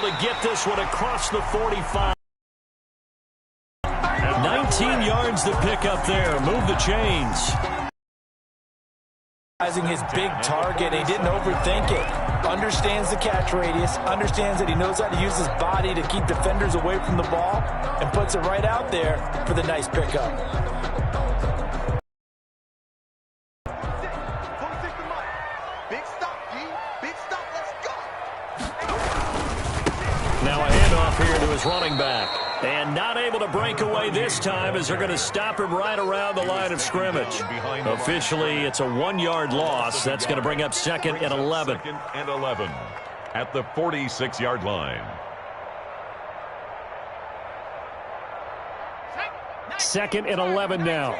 to get this one across the 45. 19 yards to pick up there. Move the chains. His big target, he didn't overthink it. Understands the catch radius, understands that he knows how to use his body to keep defenders away from the ball, and puts it right out there for the nice pickup. Big stop, G. Big stop, let's go. Now a handoff here to his running back. And not able to break away this time as they're going to stop him right around the line of scrimmage. Officially, it's a 1-yard loss. That's going to bring up 2nd and 11. 2nd and 11 at the 46-yard line. 2nd and 11 now.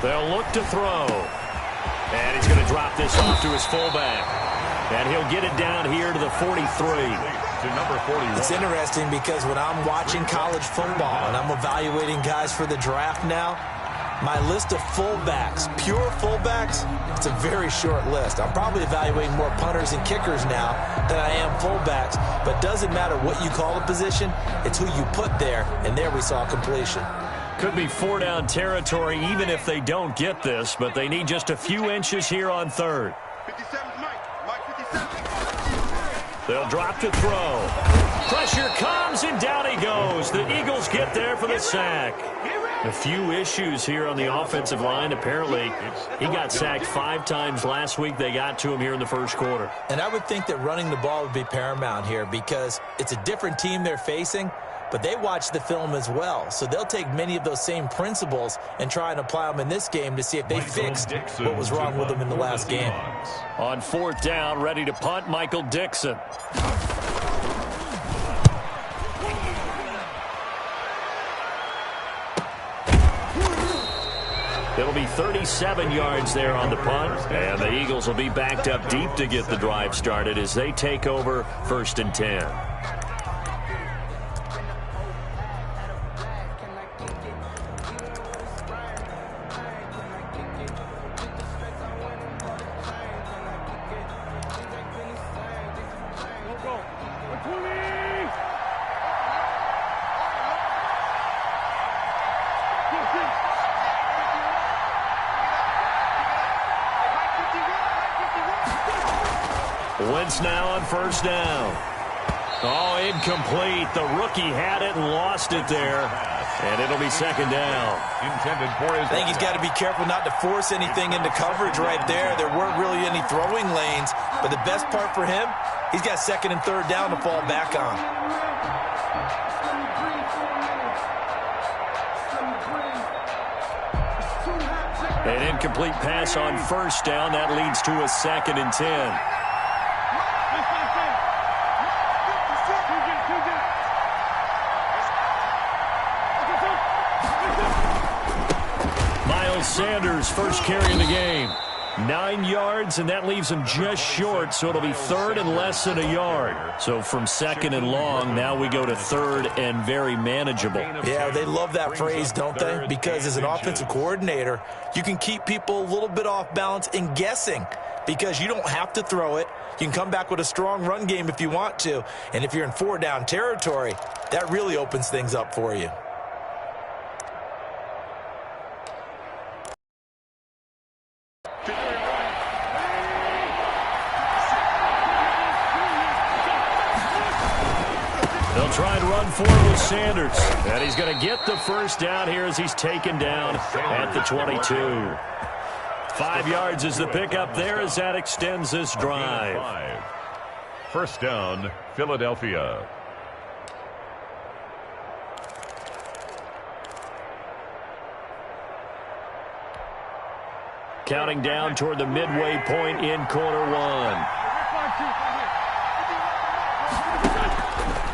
They'll look to throw. And he's going to drop this off to his fullback. And he'll get it down here to the 43. To number 41. It's interesting because when I'm watching college football and I'm evaluating guys for the draft now, my list of fullbacks, pure fullbacks, it's a very short list. I'm probably evaluating more punters and kickers now than I am fullbacks. But doesn't matter what you call the position, it's who you put there. And there we saw completion. Could be 4-down territory even if they don't get this, but they need just a few inches here on 3rd. 57, Mike 57. They'll drop to throw. Pressure comes, and down he goes. The Eagles get there for the sack. A few issues here on the offensive line. Apparently, he got sacked 5 times last week. They got to him here in the first quarter. And I would think that running the ball would be paramount here because it's a different team they're facing, but they watch the film as well. So they'll take many of those same principles and try and apply them in this game to see if they fixed what was wrong with them in the last game. On 4th down, ready to punt, Michael Dixon. It'll be 37 yards there on the punt, and the Eagles will be backed up deep to get the drive started as they take over 1st and 10. Wentz now on 1st down. Oh, incomplete. The rookie had it and lost it there. And it'll be 2nd down. Intended for his. I think he's got to be careful not to force anything into coverage right there. There weren't really any throwing lanes. But the best part for him, he's got 2nd and 3rd down to fall back on. An incomplete pass on 1st down. That leads to a 2nd and 10. Sanders first carry in the game. 9 yards, and that leaves him just short, so it'll be 3rd and less than a yard. So from 2nd and long, now we go to 3rd and very manageable. Yeah, they love that phrase, don't they? Because as an offensive coordinator, you can keep people a little bit off balance and guessing because you don't have to throw it. You can come back with a strong run game if you want to. And if you're in 4-down territory, that really opens things up for you. They'll try and run forward with Sanders. And he's going to get the 1st down here as he's taken down at the 22. 5 yards is the pickup there as that extends this drive. 1st down, Philadelphia. Counting down toward the midway point in quarter 1.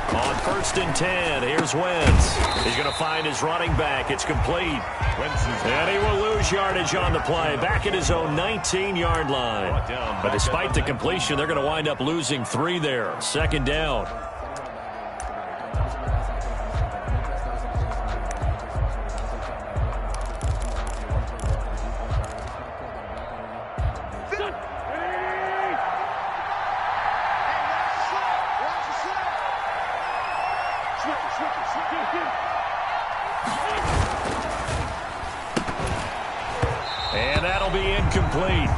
On 1st and 10, here's Wentz. He's going to find his running back. It's complete. And he will lose yardage on the play. Back at his own 19-yard line. But despite the completion, they're going to wind up losing 3 there. 2nd down. And that'll be incomplete.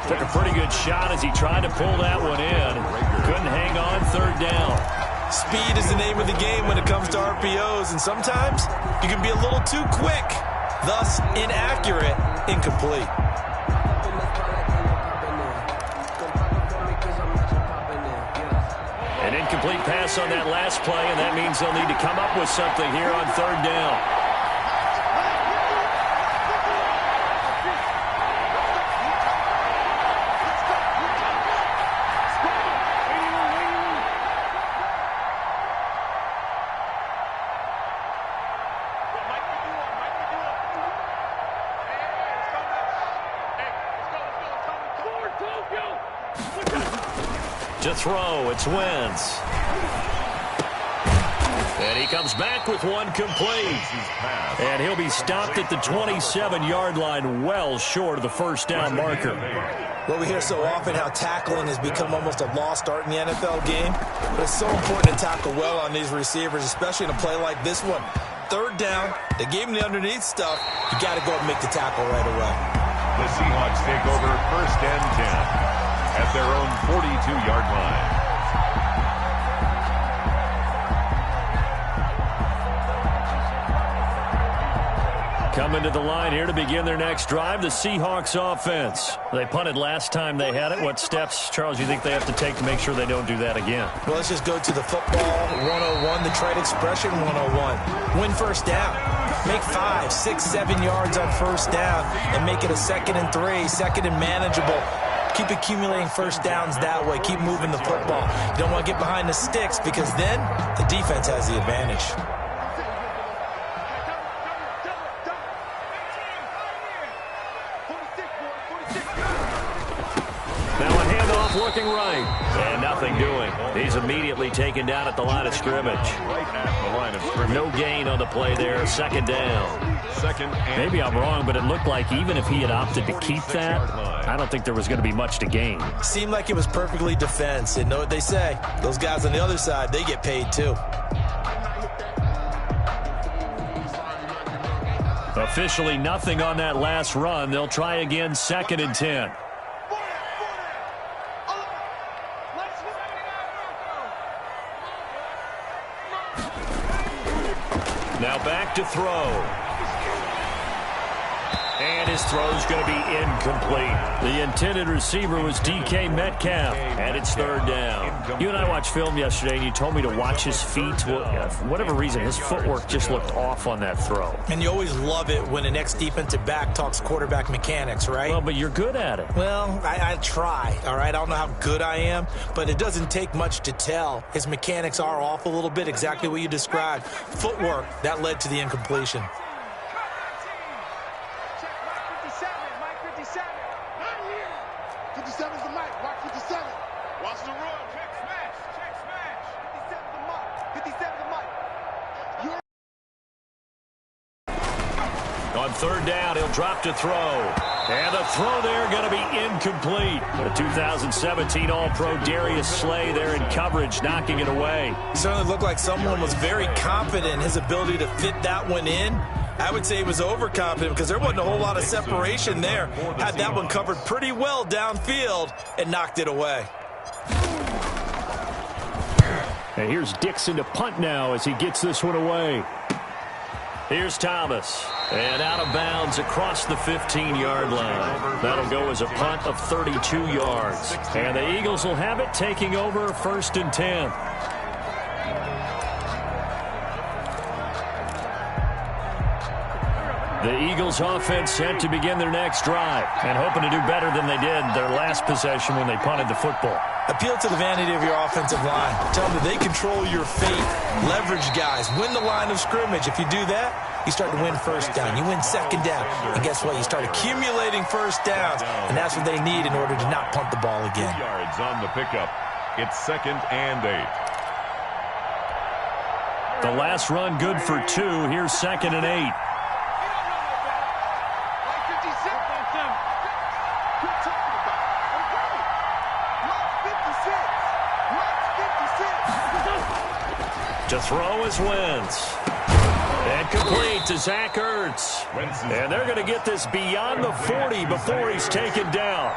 Took a pretty good shot as he tried to pull that one in. Couldn't hang on 3rd down. Speed is the name of the game when it comes to RPOs, and sometimes you can be a little too quick, thus inaccurate, incomplete. An incomplete pass on that last play, and that means they'll need to come up with something here on 3rd down. To throw, it's Wentz. And he comes back with one complete. And he'll be stopped at the 27-yard line, well short of the 1st down marker. Well, we hear so often how tackling has become almost a lost art in the NFL game. But it's so important to tackle well on these receivers, especially in a play like this one. 3rd down, they gave him the underneath stuff. You got to go and make the tackle right away. The Seahawks take over 1st and 10. At their own 42-yard line. Coming to the line here to begin their next drive, the Seahawks offense. They punted last time they had it. What steps, Charles, do you think they have to take to make sure they don't do that again? Well, let's just go to the football 101, the trade expression 101. Win 1st down. Make 5, 6, 7 yards on 1st down and make it a 2nd and 3, 2nd and manageable. Keep accumulating 1st downs that way. Keep moving the football. You don't want to get behind the sticks because then the defense has the advantage. Now a handoff looking right. And nothing doing. He's immediately taken down at the line of scrimmage. No gain on the play there. 2nd down. Maybe I'm wrong, but it looked like even if he had opted to keep that, I don't think there was going to be much to gain. Seemed like it was perfectly defense. And know what they say? Those guys on the other side, they get paid too. Officially nothing on that last run. They'll try again 2nd and 10. Now back to throw. And his throw's going to be incomplete. The intended receiver was DK Metcalf, and it's 3rd down. You and I watched film yesterday, and you told me to watch his feet. Well, for whatever reason, his footwork just looked off on that throw. And you always love it when an ex-defensive back talks quarterback mechanics, right? Well, but you're good at it. Well, I try, all right? I don't know how good I am, but it doesn't take much to tell. His mechanics are off a little bit, exactly what you described. Footwork, that led to the incompletion. On 3rd down, he'll drop to throw. And the throw there going to be incomplete. The 2017 All-Pro Darius Slay there in coverage, knocking it away. It certainly looked like someone was very confident in his ability to fit that one in. I would say he was overconfident because there wasn't a whole lot of separation there. Had that one covered pretty well downfield and knocked it away. And here's Dixon to punt now as he gets this one away. Here's Thomas. And out of bounds across the 15-yard line. That'll go as a punt of 32 yards. And the Eagles will have it, taking over 1st and 10. The Eagles offense set to begin their next drive and hoping to do better than they did their last possession when they punted the football. Appeal to the vanity of your offensive line. Tell them that they control your fate. Leverage guys. Win the line of scrimmage. If you do that, you start to win first down. You win second down. And guess what? You start accumulating first downs. And that's what they need in order to not punt the ball again. 2 yards on the pickup. It's 2nd and 8. The last run good for 2. Here's 2nd and 8. To throw is Wentz. And complete to Zach Ertz. And they're going to get this beyond the 40 before he's taken down.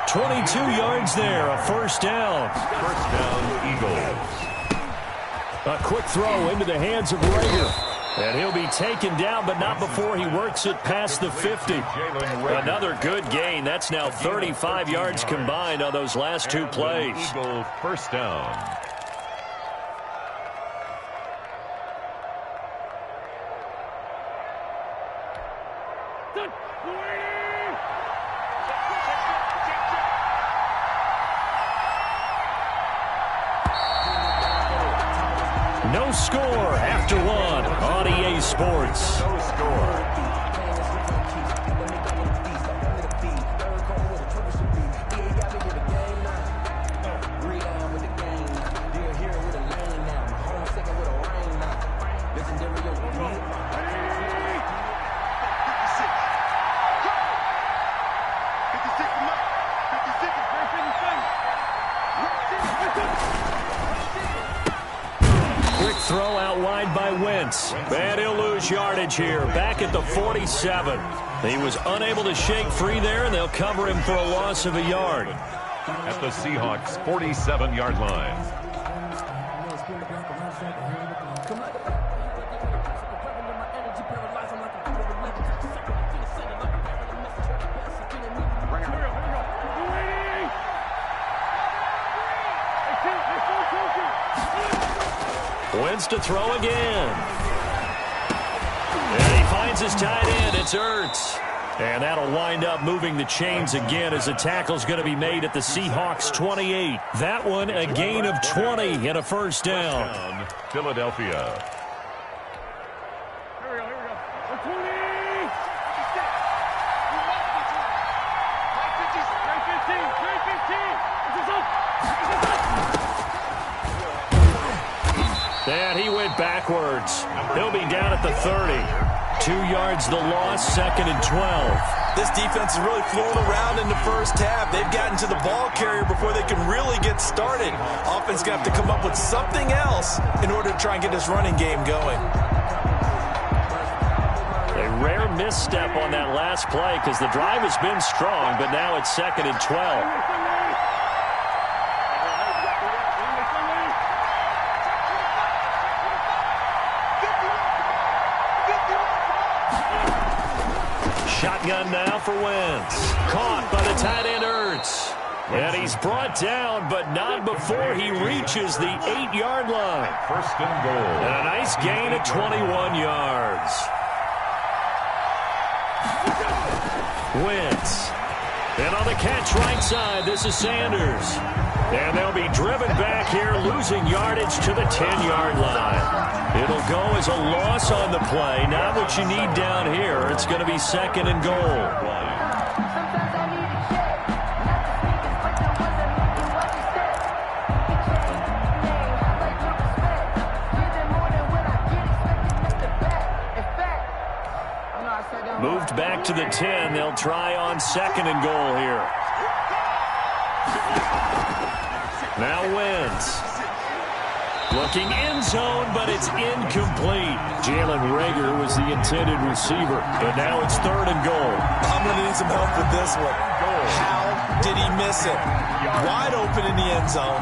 22 yards there, a first down. First down, Eagles. A quick throw into the hands of Rager. And he'll be taken down, but not before he works it past the 50. Another good gain. That's now 35 yards combined on those last 2 plays. Eagles first down. No score after 1 on EA Sports. No score. Throw out wide by Wentz. And he'll lose yardage here. Back at the 47. He was unable to shake free there, and they'll cover him for a loss of a yard. At the Seahawks' 47-yard line. Wentz to throw again. And he finds his tight end. It's Ertz. And that'll wind up moving the chains again as the tackle's going to be made at the Seahawks 28. That one a gain of 20 and a first down. Philadelphia. And he went backwards. He'll be down at the 30. 2 yards the loss, 2nd and 12. This defense is really flowing around in the first half. They've gotten to the ball carrier before they can really get started. Offense going to have to come up with something else in order to try and get this running game going. A rare misstep on that last play because the drive has been strong, but now it's 2nd and 12. Shotgun now for Wentz. Caught by the tight end Ertz. And he's brought down, but not before he reaches the 8-yard line. First and goal. And a nice gain of 21 yards. Wentz. And on the catch right side, this is Sanders. And they'll be driven back here, losing yardage to the 10-yard line. It'll go as a loss on the play. Not what you need down here. It's going to be 2nd and goal. Moved back to the 10. They'll try on 2nd and goal here. Now Wentz. Looking end zone, but it's incomplete. Jalen Rager was the intended receiver, but now it's 3rd and goal. I'm going to need some help with this one. How did he miss it? Wide open in the end zone.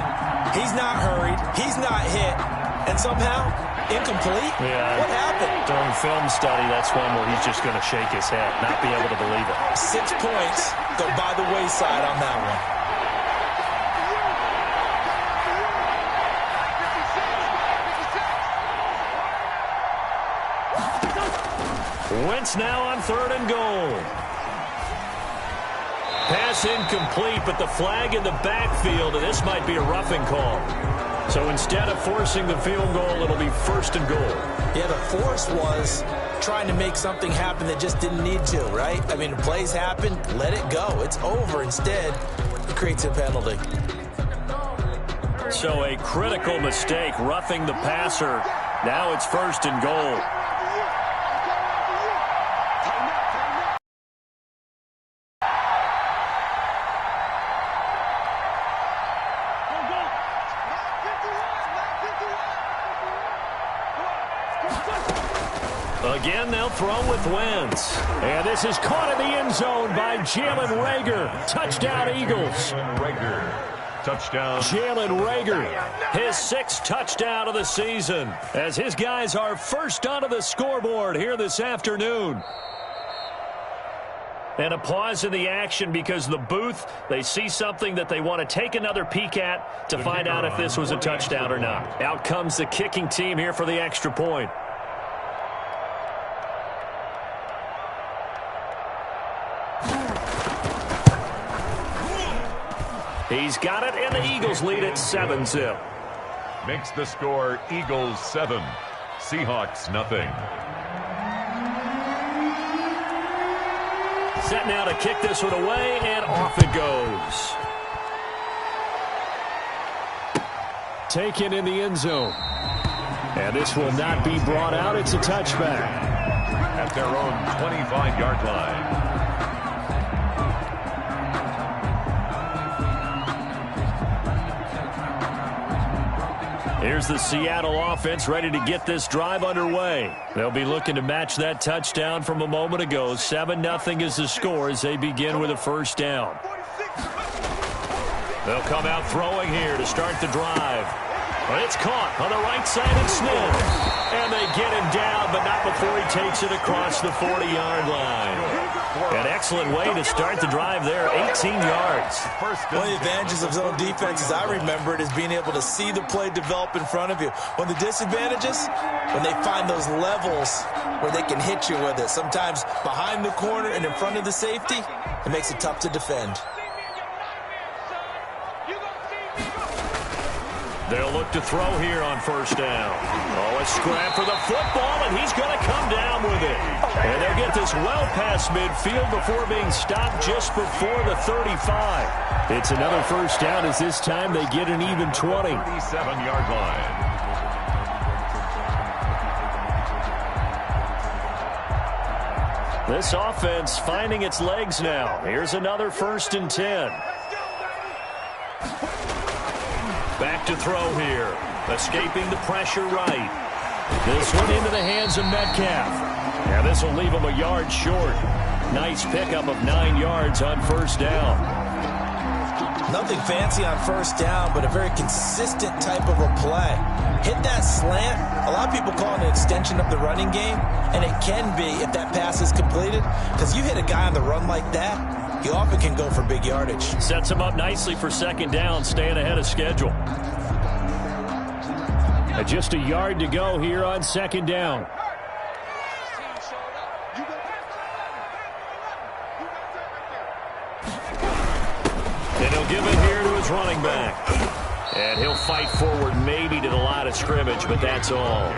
He's not hurried. He's not hit. And somehow, incomplete? Yeah. What happened? During film study, that's one where he's just going to shake his head, not be able to believe it. 6 points go by the wayside on that one. Wentz now on 3rd and goal. Pass incomplete, but the flag in the backfield, and this might be a roughing call. So instead of forcing the field goal, it'll be 1st and goal. Yeah, the force was trying to make something happen that just didn't need to, right? I mean, plays happen, let it go. It's over. Instead, it creates a penalty. So a critical mistake, roughing the passer. Now it's 1st and goal. Again, they'll throw with Wentz. And this is caught in the end zone by Jalen Reagor. Touchdown, Eagles. Touchdown. Jalen Reagor, his 6th touchdown of the season, as his guys are first onto the scoreboard here this afternoon. And a pause in the action because the booth, they see something that they want to take another peek at to find out if this was a touchdown or not. Out comes the kicking team here for the extra point. He's got it, and the Eagles lead at 7-zip. Makes the score Eagles 7, Seahawks nothing. Set now to kick this one away, and off it goes. Taken in the end zone. And this will not be brought out. It's a touchback. At their own 25-yard line. Here's the Seattle offense ready to get this drive underway. They'll be looking to match that touchdown from a moment ago. 7-0 is the score as they begin with a 1st down. They'll come out throwing here to start the drive. But it's caught on the right side and Smith. And they get him down, but not before he takes it across the 40-yard line. An excellent way to start the drive there, 18 yards. One of the advantages of zone defense, as I remember it, is being able to see the play develop in front of you. One of the disadvantages, when they find those levels where they can hit you with it. Sometimes behind the corner and in front of the safety, it makes it tough to defend. They'll look to throw here on 1st down. Oh, a scrap for the football, and he's going to come down with it. And they'll get this well past midfield before being stopped just before the 35. It's another 1st down as this time they get an even 20. 37-yard line. This offense finding its legs now. Here's another 1st and 10. Back to throw here. Escaping the pressure right. This one into the hands of Metcalf. And this will leave him a yard short. Nice pickup of 9 yards on 1st down. Nothing fancy on 1st down, but a very consistent type of a play. Hit that slant. A lot of people call it an extension of the running game, and it can be if that pass is completed. Because you hit a guy on the run like that, you often can go for big yardage. Sets him up nicely for 2nd down, staying ahead of schedule. Just a yard to go here on 2nd down. And he'll give it here to his running back. And he'll fight forward maybe to the line of scrimmage, but that's all.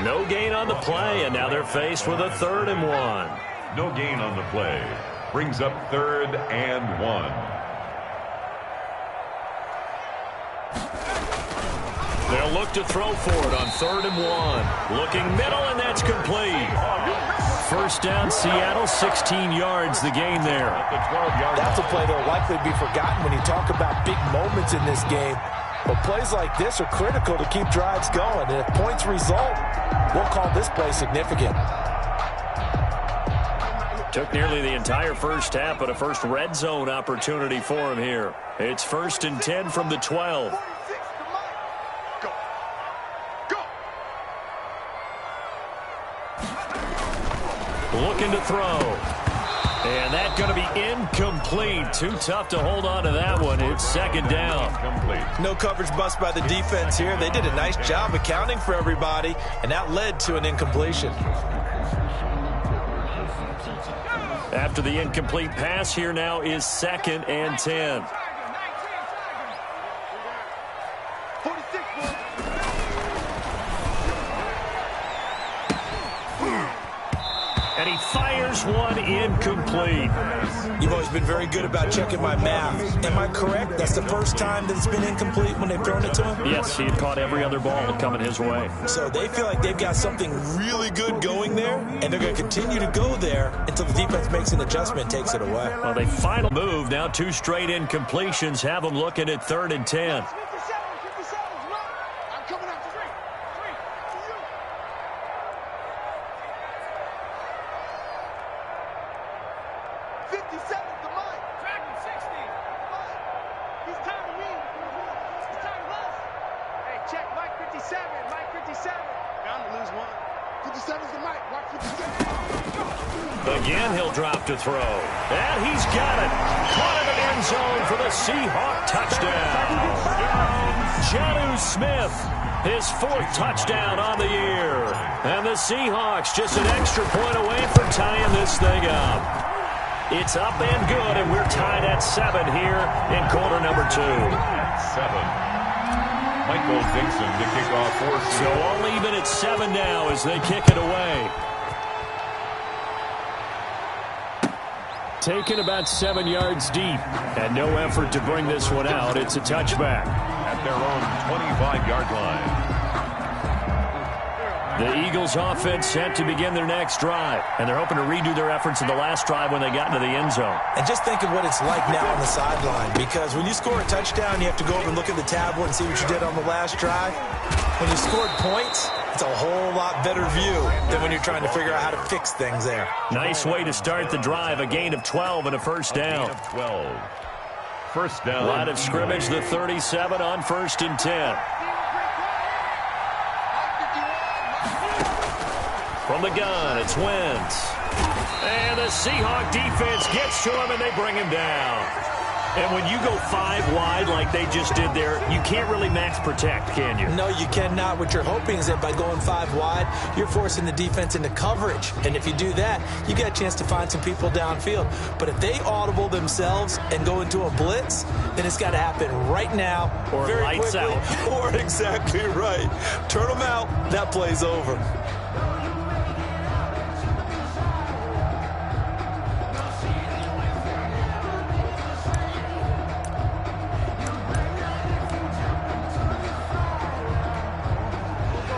No gain on the play, and now they're faced with a 3rd and 1. No gain on the play. Brings up 3rd and 1. They'll look to throw for it on 3rd and 1. Looking middle, and that's complete. 1st down, Seattle, 16 yards, the gain there. That's a play that will likely be forgotten when you talk about big moments in this game. But plays like this are critical to keep drives going. And if points result, we'll call this play significant. Took nearly the entire 1st half, but a first red zone opportunity for him here. It's 1st and 10 from the 12. Looking to throw. And that's going to be incomplete. Too tough to hold on to that one. It's 2nd down. No coverage bust by the defense here. They did a nice job accounting for everybody, and that led to an incompletion. After the incomplete pass, here now is 2nd and 10. 46, boy. And he fires one incomplete. You've always been very good about checking my math. Am I correct? That's the first time that it's been incomplete when they've thrown it to him? Yes, he had caught every other ball coming his way. So they feel like they've got something really good going there, and they're going to continue to go there until the defense makes an adjustment and takes it away. Well, they final move. Now 2 straight incompletions have them looking at 3rd and 10. 57's the mic. Track him, 60. He's tired of me. He's tired of us. Hey, check Mike 57. Mike 57. Bound to lose one. 57's the mic. Watch 57. Again, he'll drop to throw. And he's got it. Caught in the end zone for the Seahawk touchdown. Jonnu Smith, his 4th touchdown on the year. And the Seahawks just an extra point away from tying this thing up. It's up and good, and we're tied at 7 here in quarter number 2. 7. Michael Dixon to kick off for So all even at 7 now as they kick it away. Taken about 7 yards deep, and no effort to bring this one out. It's a touchback. at their own 25-yard line. The Eagles offense set to begin their next drive, and they're hoping to redo their efforts in the last drive when they got into the end zone. And just think of what it's like now on the sideline, because when you score a touchdown, you have to go over and look at the tablet and see what you did on the last drive. When you scored points, it's a whole lot better view than when you're trying to figure out how to fix things there. Nice way to start the drive, a gain of 12 and a first down. A gain of 12. First down. Line of scrimmage, the 37 on 1st and 10. From the gun, it's Wentz. And the Seahawk defense gets to him, and they bring him down. And when you go 5 wide like they just did there, you can't really max protect, can you? No, you cannot. What you're hoping is that by going 5 wide, you're forcing the defense into coverage. And if you do that, you got a chance to find some people downfield. But if they audible themselves and go into a blitz, then it's got to happen right now, or very lights quickly, out. Or exactly right. Turn them out. That play's over.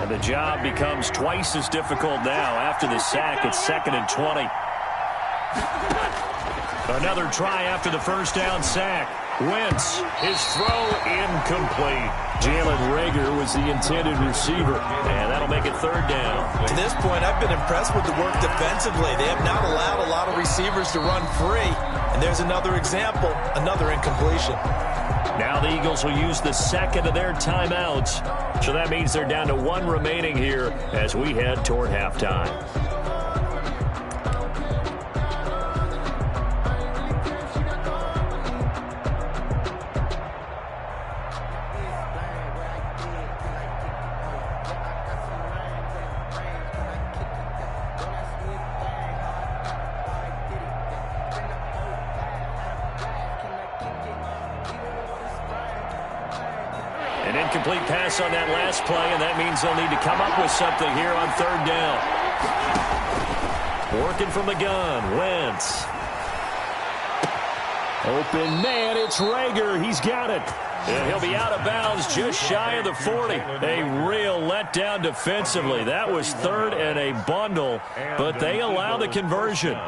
The job becomes twice as difficult now. After the sack, it's 2nd and 20. Another try after the first down sack. Wentz, his throw incomplete. Jalen Reagor was the intended receiver, and that'll make it 3rd down. To this point, I've been impressed with the work defensively. They have not allowed a lot of receivers to run free. And there's another example, another incompletion. Now the Eagles will use the 2nd of their timeouts. So that means they're down to 1 remaining here as we head toward halftime. An incomplete pass on that last play, and that means they'll need to come up with something here on 3rd down. Working from the gun, Wentz. Open man, it's Reagor. He's got it. And he'll be out of bounds just shy of the 40. A real letdown defensively. That was 3rd and a bundle, but they allow the conversion.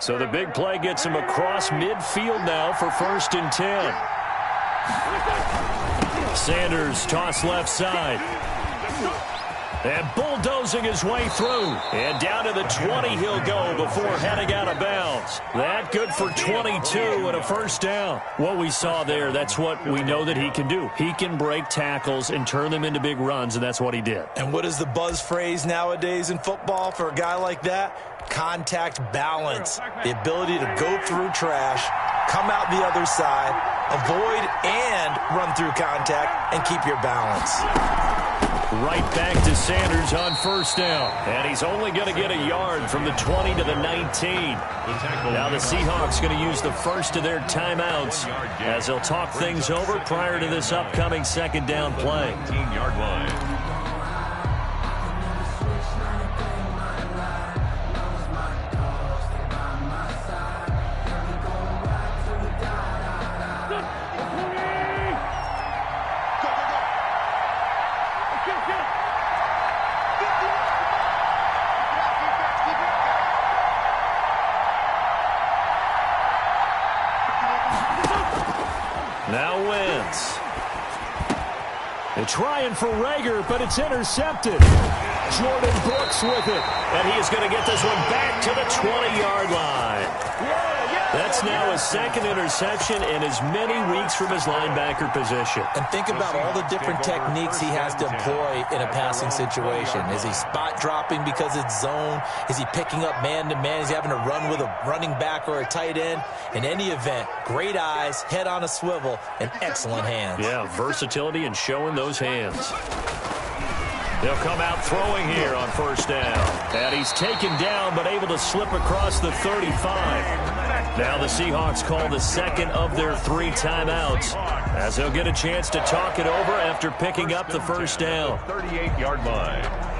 So the big play gets him across midfield now for 1st and 10. Sanders toss left side. And bulldozing his way through. And down to the 20 he'll go before heading out of bounds. That good for 22 and a first down. What we saw there, that's what we know that he can do. He can break tackles and turn them into big runs, and that's what he did. And what is the buzz phrase nowadays in football for a guy like that? Contact balance. The ability to go through trash, come out the other side, avoid and run through contact and keep your balance. Right back to Sanders on first down. And he's only going to get a yard from the 20 to the 19. Now the Seahawks going to use the first of their timeouts as they'll talk things over prior to this upcoming second down play. 19-yard line. Now Wentz. They're trying for Rager, but it's intercepted. Jordan Brooks with it. And he is going to get this one back to the 20-yard line. That's now his second interception in as many weeks from his linebacker position. And think about all the different techniques he has to employ in a passing situation. Is he spot dropping because it's zone? Is he picking up man-to-man? Is he having to run with a running back or a tight end? In any event, great eyes, head on a swivel, and excellent hands. Yeah, versatility and showing those hands. They'll come out throwing here on first down. And he's taken down but able to slip across the 35. Now the Seahawks call the second of their 3 timeouts as they'll get a chance to talk it over after picking up the first down. 38-yard line.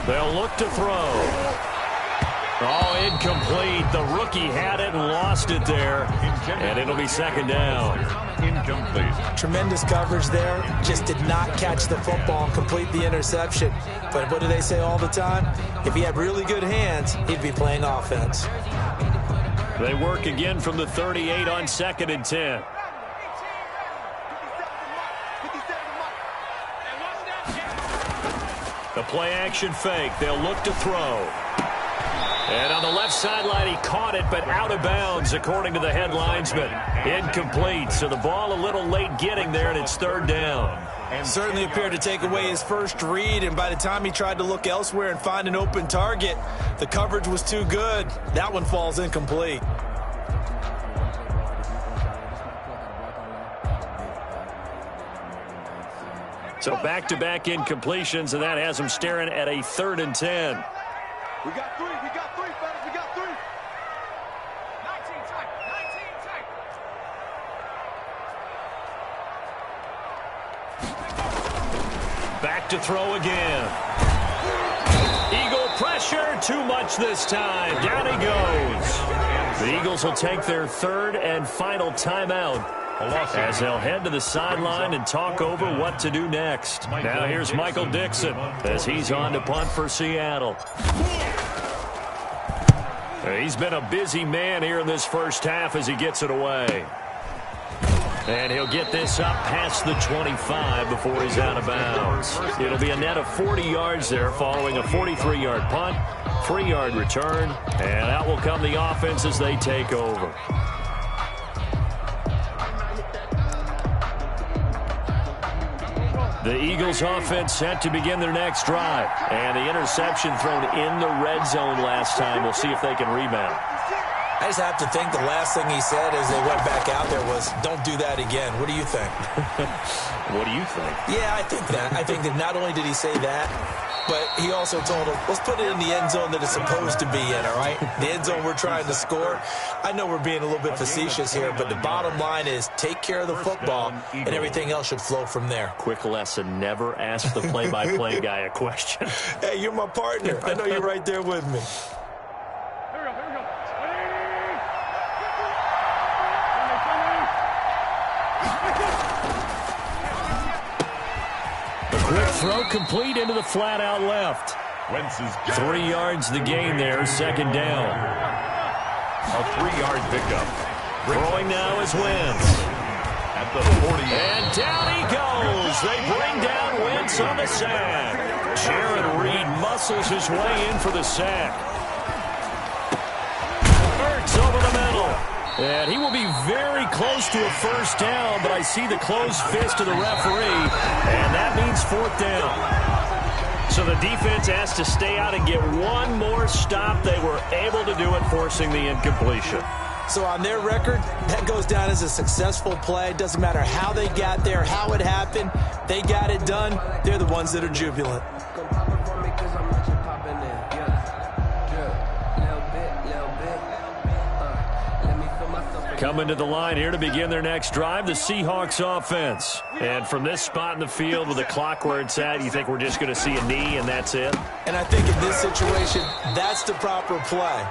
They'll look to throw. Oh, incomplete. The rookie had it and lost it there. And it'll be second down. Incomplete. Tremendous coverage there. Just did not catch the football and complete the interception. But what do they say all the time? If he had really good hands, he'd be playing offense. They work again from the 38 on second and 10. The play-action fake. They'll look to throw. And on the left sideline, he caught it, but out of bounds, according to the head linesman. Incomplete. So the ball a little late getting there, and it's third down. And certainly appeared to take away his first read, and by the time he tried to look elsewhere and find an open target, the coverage was too good. That one falls incomplete. So back-to-back incompletions, and that has him staring at a third and 10. We got three, fellas, we got 3. 19 tight. Back to throw again. Eagle pressure, too much this time. Down he goes. The Eagles will take their third and final timeout as they'll head to the sideline and talk over what to do next. Now here's Michael Dixon as he's on to punt for Seattle. He's been a busy man here in this first half as he gets it away. And he'll get this up past the 25 before he's out of bounds. It'll be a net of 40 yards there following a 43-yard punt, 3-yard return, and out will come the offense as they take over. The Eagles offense set to begin their next drive. And the interception thrown in the red zone last time. We'll see if they can rebound. I just have to think the last thing he said as they went back out there was, don't do that again. What do you think? What do you think? Yeah, I think that. I think that not only did he say that, but he also told him, let's put it in the end zone that it's supposed to be in, all right? The end zone we're trying to score. I know we're being a little bit facetious here, but the bottom line is take care of the football, and everything else should flow from there. Quick lesson, never ask the play-by-play guy a question. Hey, you're my partner. I know you're right there with me. Quick throw complete into the flat out left. Wentz is 3 yards the gain there, second down. a 3-yard pickup. Throwing now is Wentz. At the 40. And down he goes. They bring down Wentz on the sack. Jared Reed muscles his way in for the sack. Ertz over the middle. And he will be very close to a first down, but I see the closed fist of the referee, and that means 4th down. So the defense has to stay out and get one more stop. They were able to do it, forcing the incompletion. So on their record, that goes down as a successful play. Doesn't matter how they got there, how it happened. They got it done. They're the ones that are jubilant. Coming to the line here to begin their next drive, the Seahawks offense. And from this spot in the field with the clock where it's at, you think we're just going to see a knee and that's it? And I think in this situation, that's the proper play.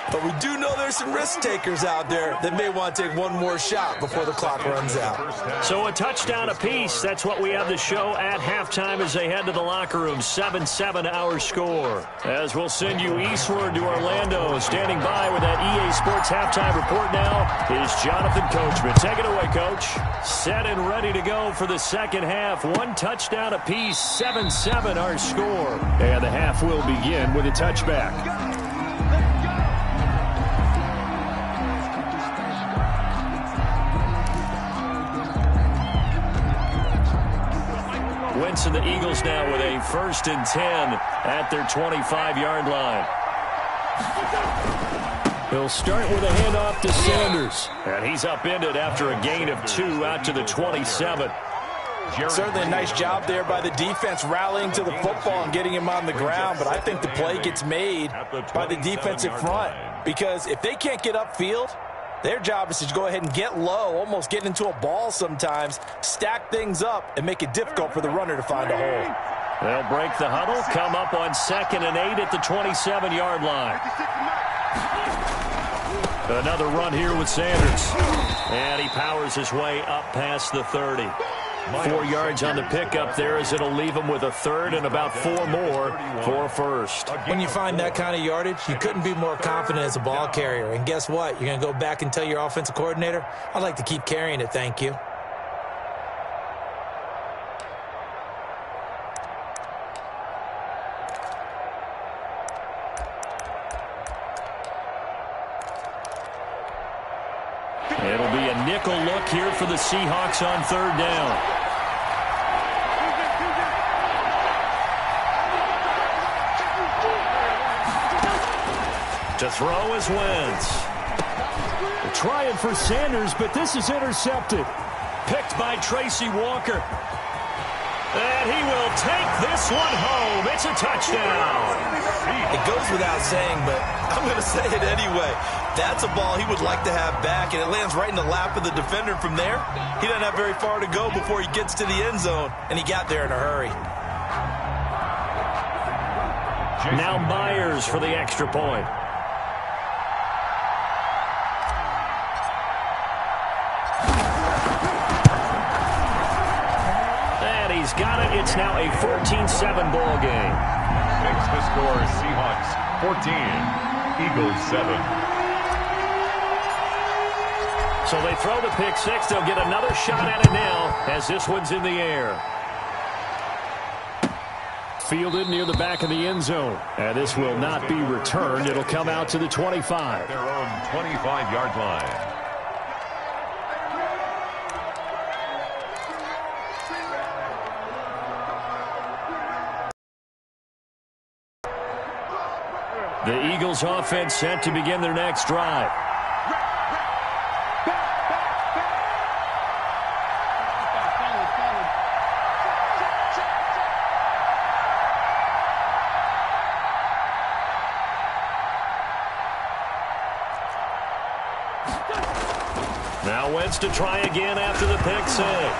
But we do know there's some risk takers out there that may want to take one more shot before the clock runs out. So a touchdown apiece. That's what we have to show at halftime as they head to the locker room. 7-7 our score. As we'll send you eastward to Orlando. Standing by with that EA Sports halftime report now is Jonathan Coachman. Take it away, Coach. Set and ready to go for the second half. 1 touchdown apiece. 7-7 our score. And the half will begin with a touchback. Wentz and the Eagles now with a 1st and 10 at their 25-yard line. He'll start with a handoff to Sanders. And he's upended after a gain of 2 out to the 27. Certainly a nice job there by the defense rallying to the football and getting him on the ground. But I think the play gets made by the defensive front. Because if they can't get upfield, their job is to go ahead and get low, almost get into a ball sometimes, stack things up, and make it difficult for the runner to find a hole. They'll break the huddle, come up on 2nd and 8 at the 27-yard line. Another run here with Sanders. And he powers his way up past the 30. 4 yards on the pickup there as it'll leave him with a 3rd and about 4 more for a 1st. When you find that kind of yardage, you couldn't be more confident as a ball carrier. And guess what? You're going to go back and tell your offensive coordinator, I'd like to keep carrying it, thank you. It'll be a nickel look here for the Seahawks on 3rd down. To throw is Wentz. Trying for Sanders, but this is intercepted. Picked by Tracy Walker. And he will take this one home. It's a touchdown. It goes without saying, but I'm going to say it anyway. That's a ball he would like to have back, and it lands right in the lap of the defender. From there, he doesn't have very far to go before he gets to the end zone, and he got there in a hurry. Now Myers for the extra point. And he's got it. It's now a 14-7 ball game. Makes the score Seahawks 14, Eagles 7. So they throw the pick six. They'll get another shot at it now as this one's in the air. Fielded near the back of the end zone. And this will not be returned. It'll come out to the 25. Their own 25-yard line. The Eagles offense set to begin their next drive. Now Wentz to try again after the pick six.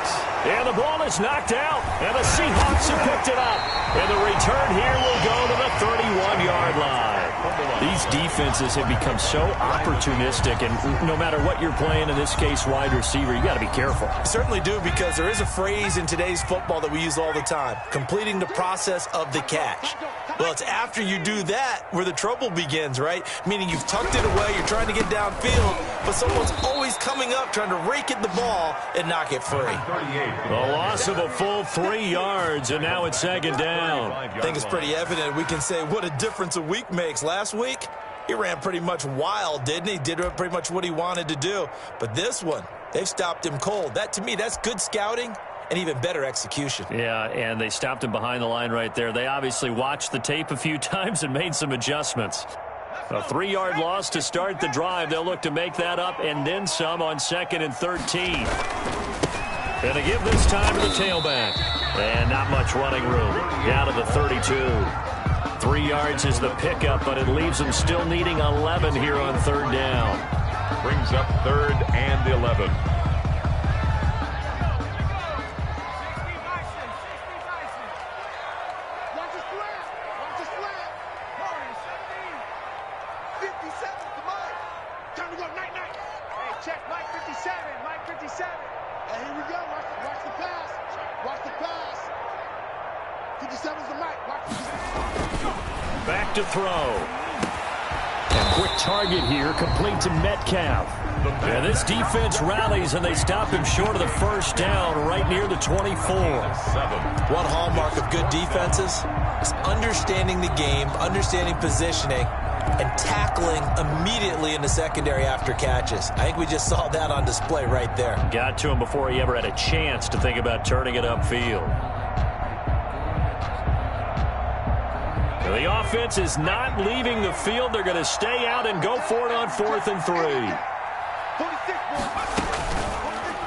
And the ball is knocked out, and the Seahawks have picked it up. And the return here will go to the 31-yard line. These defenses have become so opportunistic, and no matter what you're playing, in this case, wide receiver, you got to be careful. You certainly do, because there is a phrase in today's football that we use all the time: completing the process of the catch. Well, it's after you do that where the trouble begins, right? Meaning you've tucked it away, you're trying to get downfield, but someone's always coming up trying to rake at the ball and knock it free. A loss of a full 3 yards, and now it's second down. I think it's pretty evident. We can say what a difference a week makes. Last week, he ran pretty much wild, didn't he? Did pretty much what he wanted to do. But this one, they've stopped him cold. That, to me, that's good scouting and even better execution. Yeah, and they stopped him behind the line right there. They obviously watched the tape a few times and made some adjustments. A 3-yard loss to start the drive. They'll look to make that up and then some on 2nd and 13. Gonna give this time to the tailback. And not much running room. Down to the 32. 3 yards is the pickup, but it leaves them still needing 11 here on 3rd down. Brings up 3rd and 11. Watch the slant. Watch the slant. 57 to Mike. Time to go night-night. Hey, check Mike 57. Mike 57. Hey, here we go. Watch the pass. Watch the pass. 57's the Mike. Watch the Back to throw. And quick target here, complete to Metcalf. And this defense rallies, and they stop him short of the 1st down, right near the 24. One hallmark of good defenses is understanding the game, understanding positioning, and tackling immediately in the secondary after catches. I think we just saw that on display right there. Got to him before he ever had a chance to think about turning it upfield. The offense is not leaving the field. They're going to stay out and go for it on 4th and 3.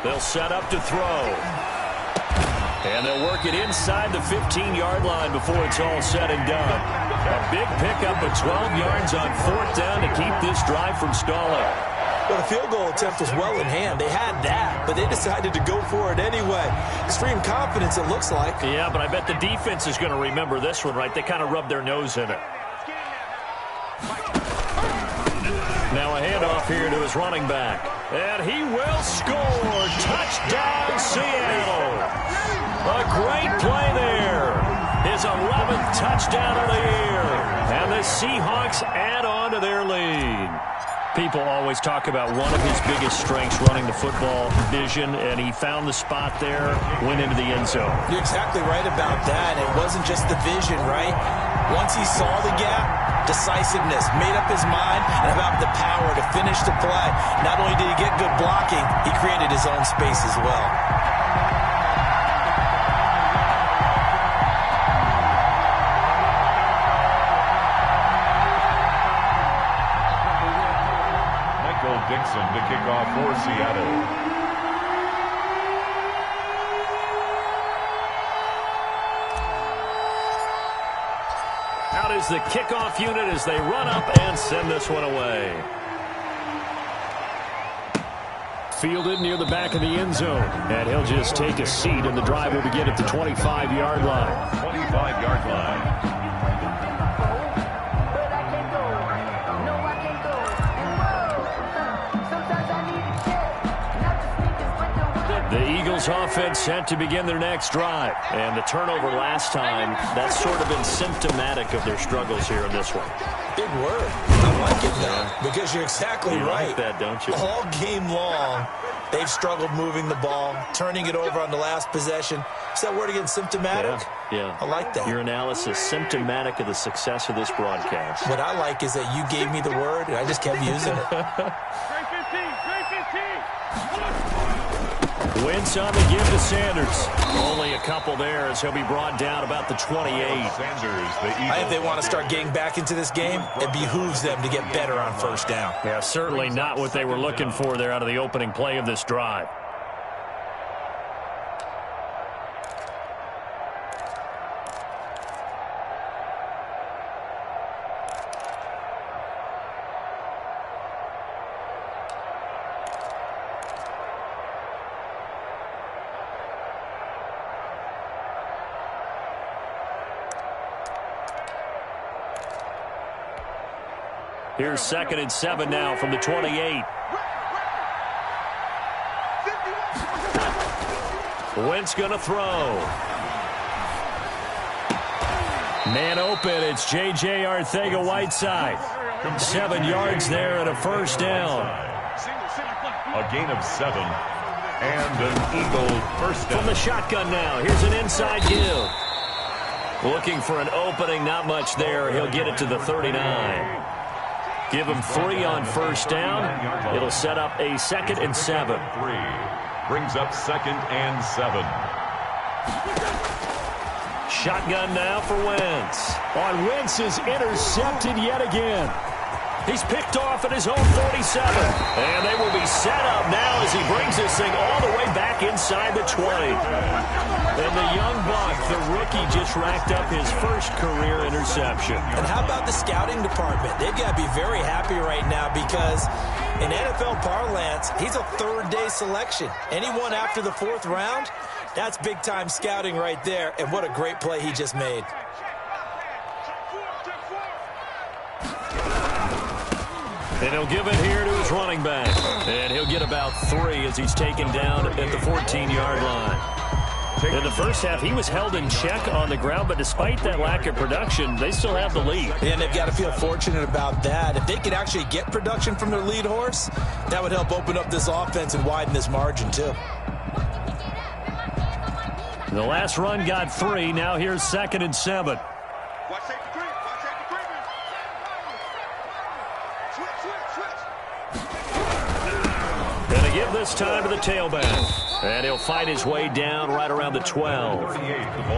They'll set up to throw. And they'll work it inside the 15-yard line before it's all said and done. A big pickup of 12 yards on 4th down to keep this drive from stalling. Well, the field goal attempt was well in hand. They had that, but they decided to go for it anyway. Extreme confidence, it looks like. Yeah, but I bet the defense is going to remember this one, right? They kind of rubbed their nose in it. Now a handoff here to his running back. And he will score. Touchdown, Seattle. A great play there. His 11th touchdown of the year. And the Seahawks add on to their lead. People always talk about one of his biggest strengths, running the football, vision, and he found the spot there, went into the end zone. You're exactly right about that. It wasn't just the vision, right? Once he saw the gap, decisiveness, made up his mind, and about the power to finish the play. Not only did he get good blocking, he created his own space as well. Dixon to kick off for Seattle. Out is the kickoff unit as they run up and send this one away. Fielded near the back of the end zone. And he'll just take a seat, and the drive will begin at the 25-yard line. 25-yard line. The Eagles offense set to begin their next drive. And the turnover last time, that's sort of been symptomatic of their struggles here in this one. Big word. I like it, though, because you're exactly right. Like that, don't you? All game long, they've struggled moving the ball, turning it over on the last possession. Is that word again, symptomatic? Yeah. I like that. Your analysis, symptomatic of the success of this broadcast. What I like is that you gave me the word, and I just kept using it. Wentz on the give to Sanders. Only a couple there as he'll be brought down about the 28. I think they want to start getting back into this game. It behooves them to get better on 1st down. Yeah, certainly not what they were looking for there out of the opening play of this drive. Here's 2nd and 7 now from the 28. Wentz going to throw. Man open, it's J.J. Arcega-Whiteside. 7 yards there and a first down. A gain of 7 and an Eagle first down. From the shotgun now, here's an inside give. Looking for an opening, not much there. He'll get it to the 39. Give him 3 on first down. It'll set up a 2nd and 7. 3 brings up 2nd and 7. Shotgun now for Wentz. On Wentz is intercepted yet again. He's picked off at his own 47. And they will be set up now as he brings this thing all the way back inside the 20. And the young buck, the rookie, just racked up his first career interception. And how about the scouting department? They've got to be very happy right now because in NFL parlance, he's a third-day selection. Anyone after the 4th round, that's big-time scouting right there. And what a great play he just made. And he'll give it here to his running back. And he'll get about 3 as he's taken down at the 14-yard line. In the first half, he was held in check on the ground, but despite that lack of production, they still have the lead. And they've got to feel fortunate about that. If they could actually get production from their lead horse, that would help open up this offense and widen this margin, too. The last run got 3. Now here's 2nd and 7. Watch safety creep. Watch safety creeping. Switch. Going to give this time to the tailback. And he'll fight his way down right around the 12.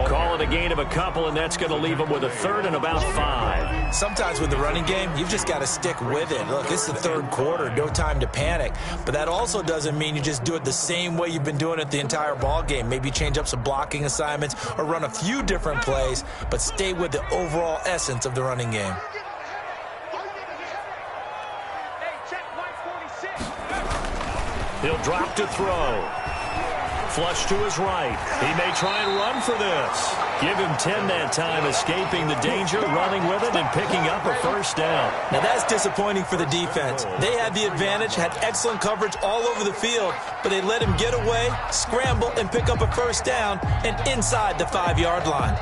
Call it a gain of a couple, and that's going to leave him with a 3rd and about 5. Sometimes with the running game, you've just got to stick with it. Look, it's the 3rd quarter, no time to panic. But that also doesn't mean you just do it the same way you've been doing it the entire ball game. Maybe change up some blocking assignments or run a few different plays, but stay with the overall essence of the running game. He'll drop to throw. Flush to his right. He may try and run for this. Give him 10 that time, escaping the danger, running with it, and picking up a first down. Now that's disappointing for the defense. They had the advantage, had excellent coverage all over the field, but they let him get away, scramble, and pick up a first down, and inside the 5-yard line.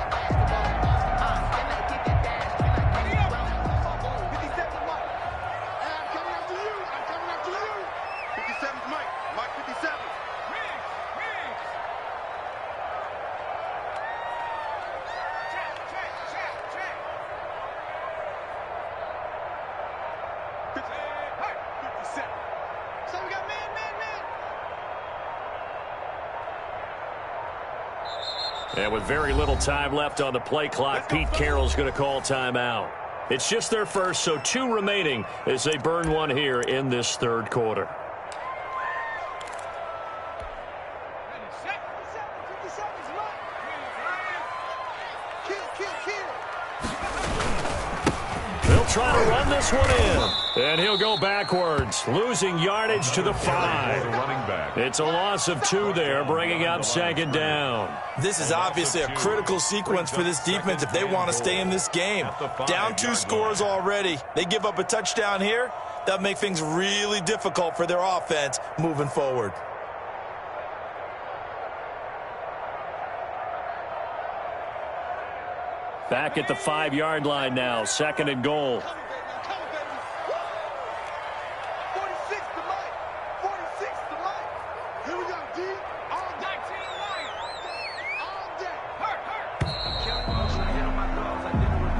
And with very little time left on the play clock, Pete Carroll's going to call timeout. It's just their first, so 2 remaining as they burn one here in this 3rd quarter. They'll try to run this one in. And he'll go backwards, losing yardage to the 5. It's a loss of 2 there, bringing up 2nd down. This is obviously a critical sequence for this defense if they want to stay in this game. Down 2 scores already. They give up a touchdown here. That'll make things really difficult for their offense moving forward. Back at the 5-yard line now, 2nd and goal.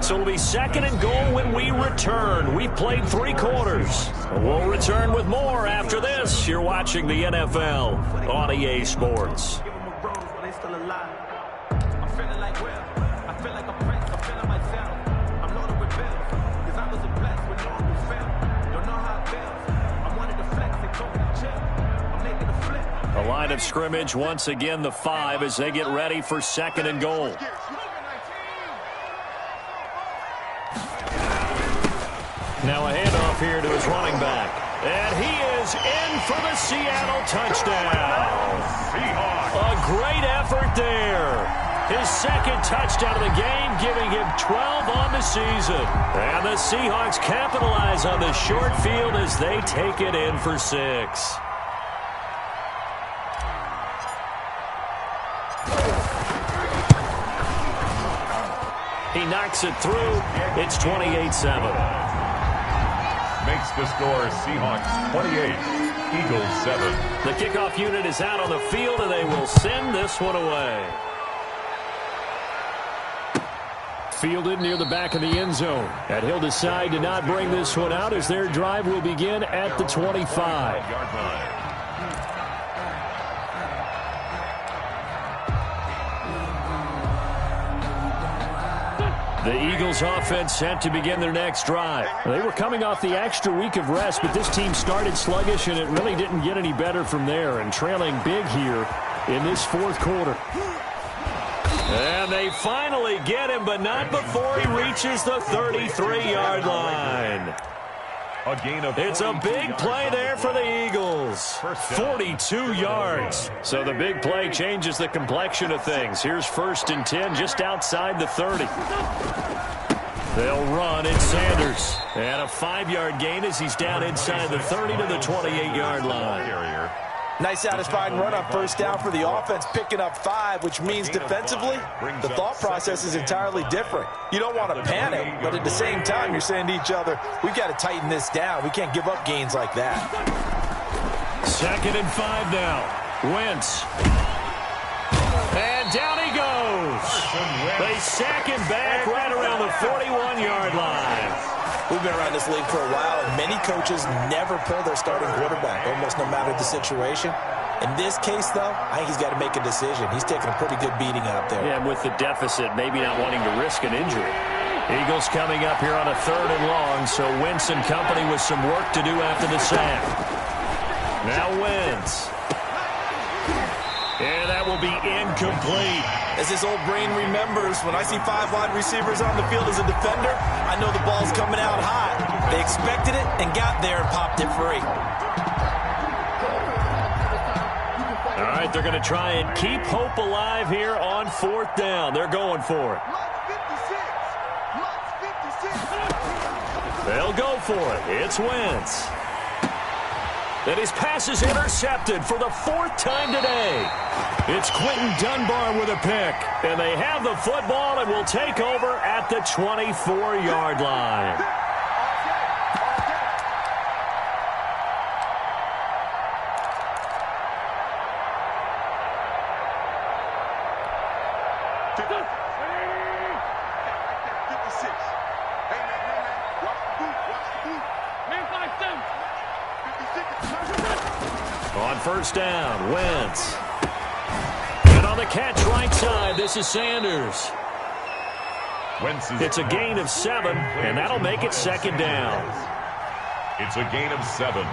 So it'll be 2nd and goal when we return. We've played 3 quarters. We'll return with more after this. You're watching the NFL on EA Sports. The line of scrimmage, once again, the 5 as they get ready for 2nd and goal. Now a handoff here to his running back. And he is in for the Seattle touchdown. A great effort there. His second touchdown of the game, giving him 12 on the season. And the Seahawks capitalize on the short field as they take it in for 6. He knocks it through. It's 28-7. Makes the score Seahawks 28, Eagles 7. The kickoff unit is out on the field, and they will send this one away. Fielded near the back of the end zone. And he'll decide to not bring this one out as their drive will begin at the 25. The Eagles offense set to begin their next drive. They were coming off the extra week of rest, but this team started sluggish, and it really didn't get any better from there, and trailing big here in this fourth quarter. And they finally get him, but not before he reaches the 33-yard line. It's a big play there for the Eagles. 42 yards. So the big play changes the complexion of things. Here's 1st and 10 just outside the 30. They'll run. It's Sanders. And a 5-yard gain as he's down inside the 30 to the 28-yard line. Nice satisfying run on 1st down for the offense, picking up 5, which means defensively, the thought process is entirely different. You don't want to panic, but at the same time, you're saying to each other, we've got to tighten this down. We can't give up gains like that. 2nd and 5 now. Wentz. And down he goes. They sack him back right around the 41-yard line. We've been around this league for a while, and many coaches never pull their starting quarterback, almost no matter the situation. In this case, though, I think he's got to make a decision. He's taking a pretty good beating out there. Yeah, and with the deficit, maybe not wanting to risk an injury. Eagles coming up here on a 3rd and long, so Wentz and company with some work to do after the sack. Now Wentz. And that will be incomplete. As his old brain remembers, when I see 5 wide receivers on the field as a defender, I know the ball's coming out high. They expected it and got there and popped it free. All right, they're going to try and keep hope alive here on 4th down. They're going for it. They'll go for it. It's Wentz. And his pass is intercepted for the 4th time today. It's Quentin Dunbar with a pick. And they have the football and will take over at the 24-yard line. On 1st down, Wentz. And on the catch right side, this is Sanders. It's a gain of 7, and that'll make it 2nd down. It's a gain of 7.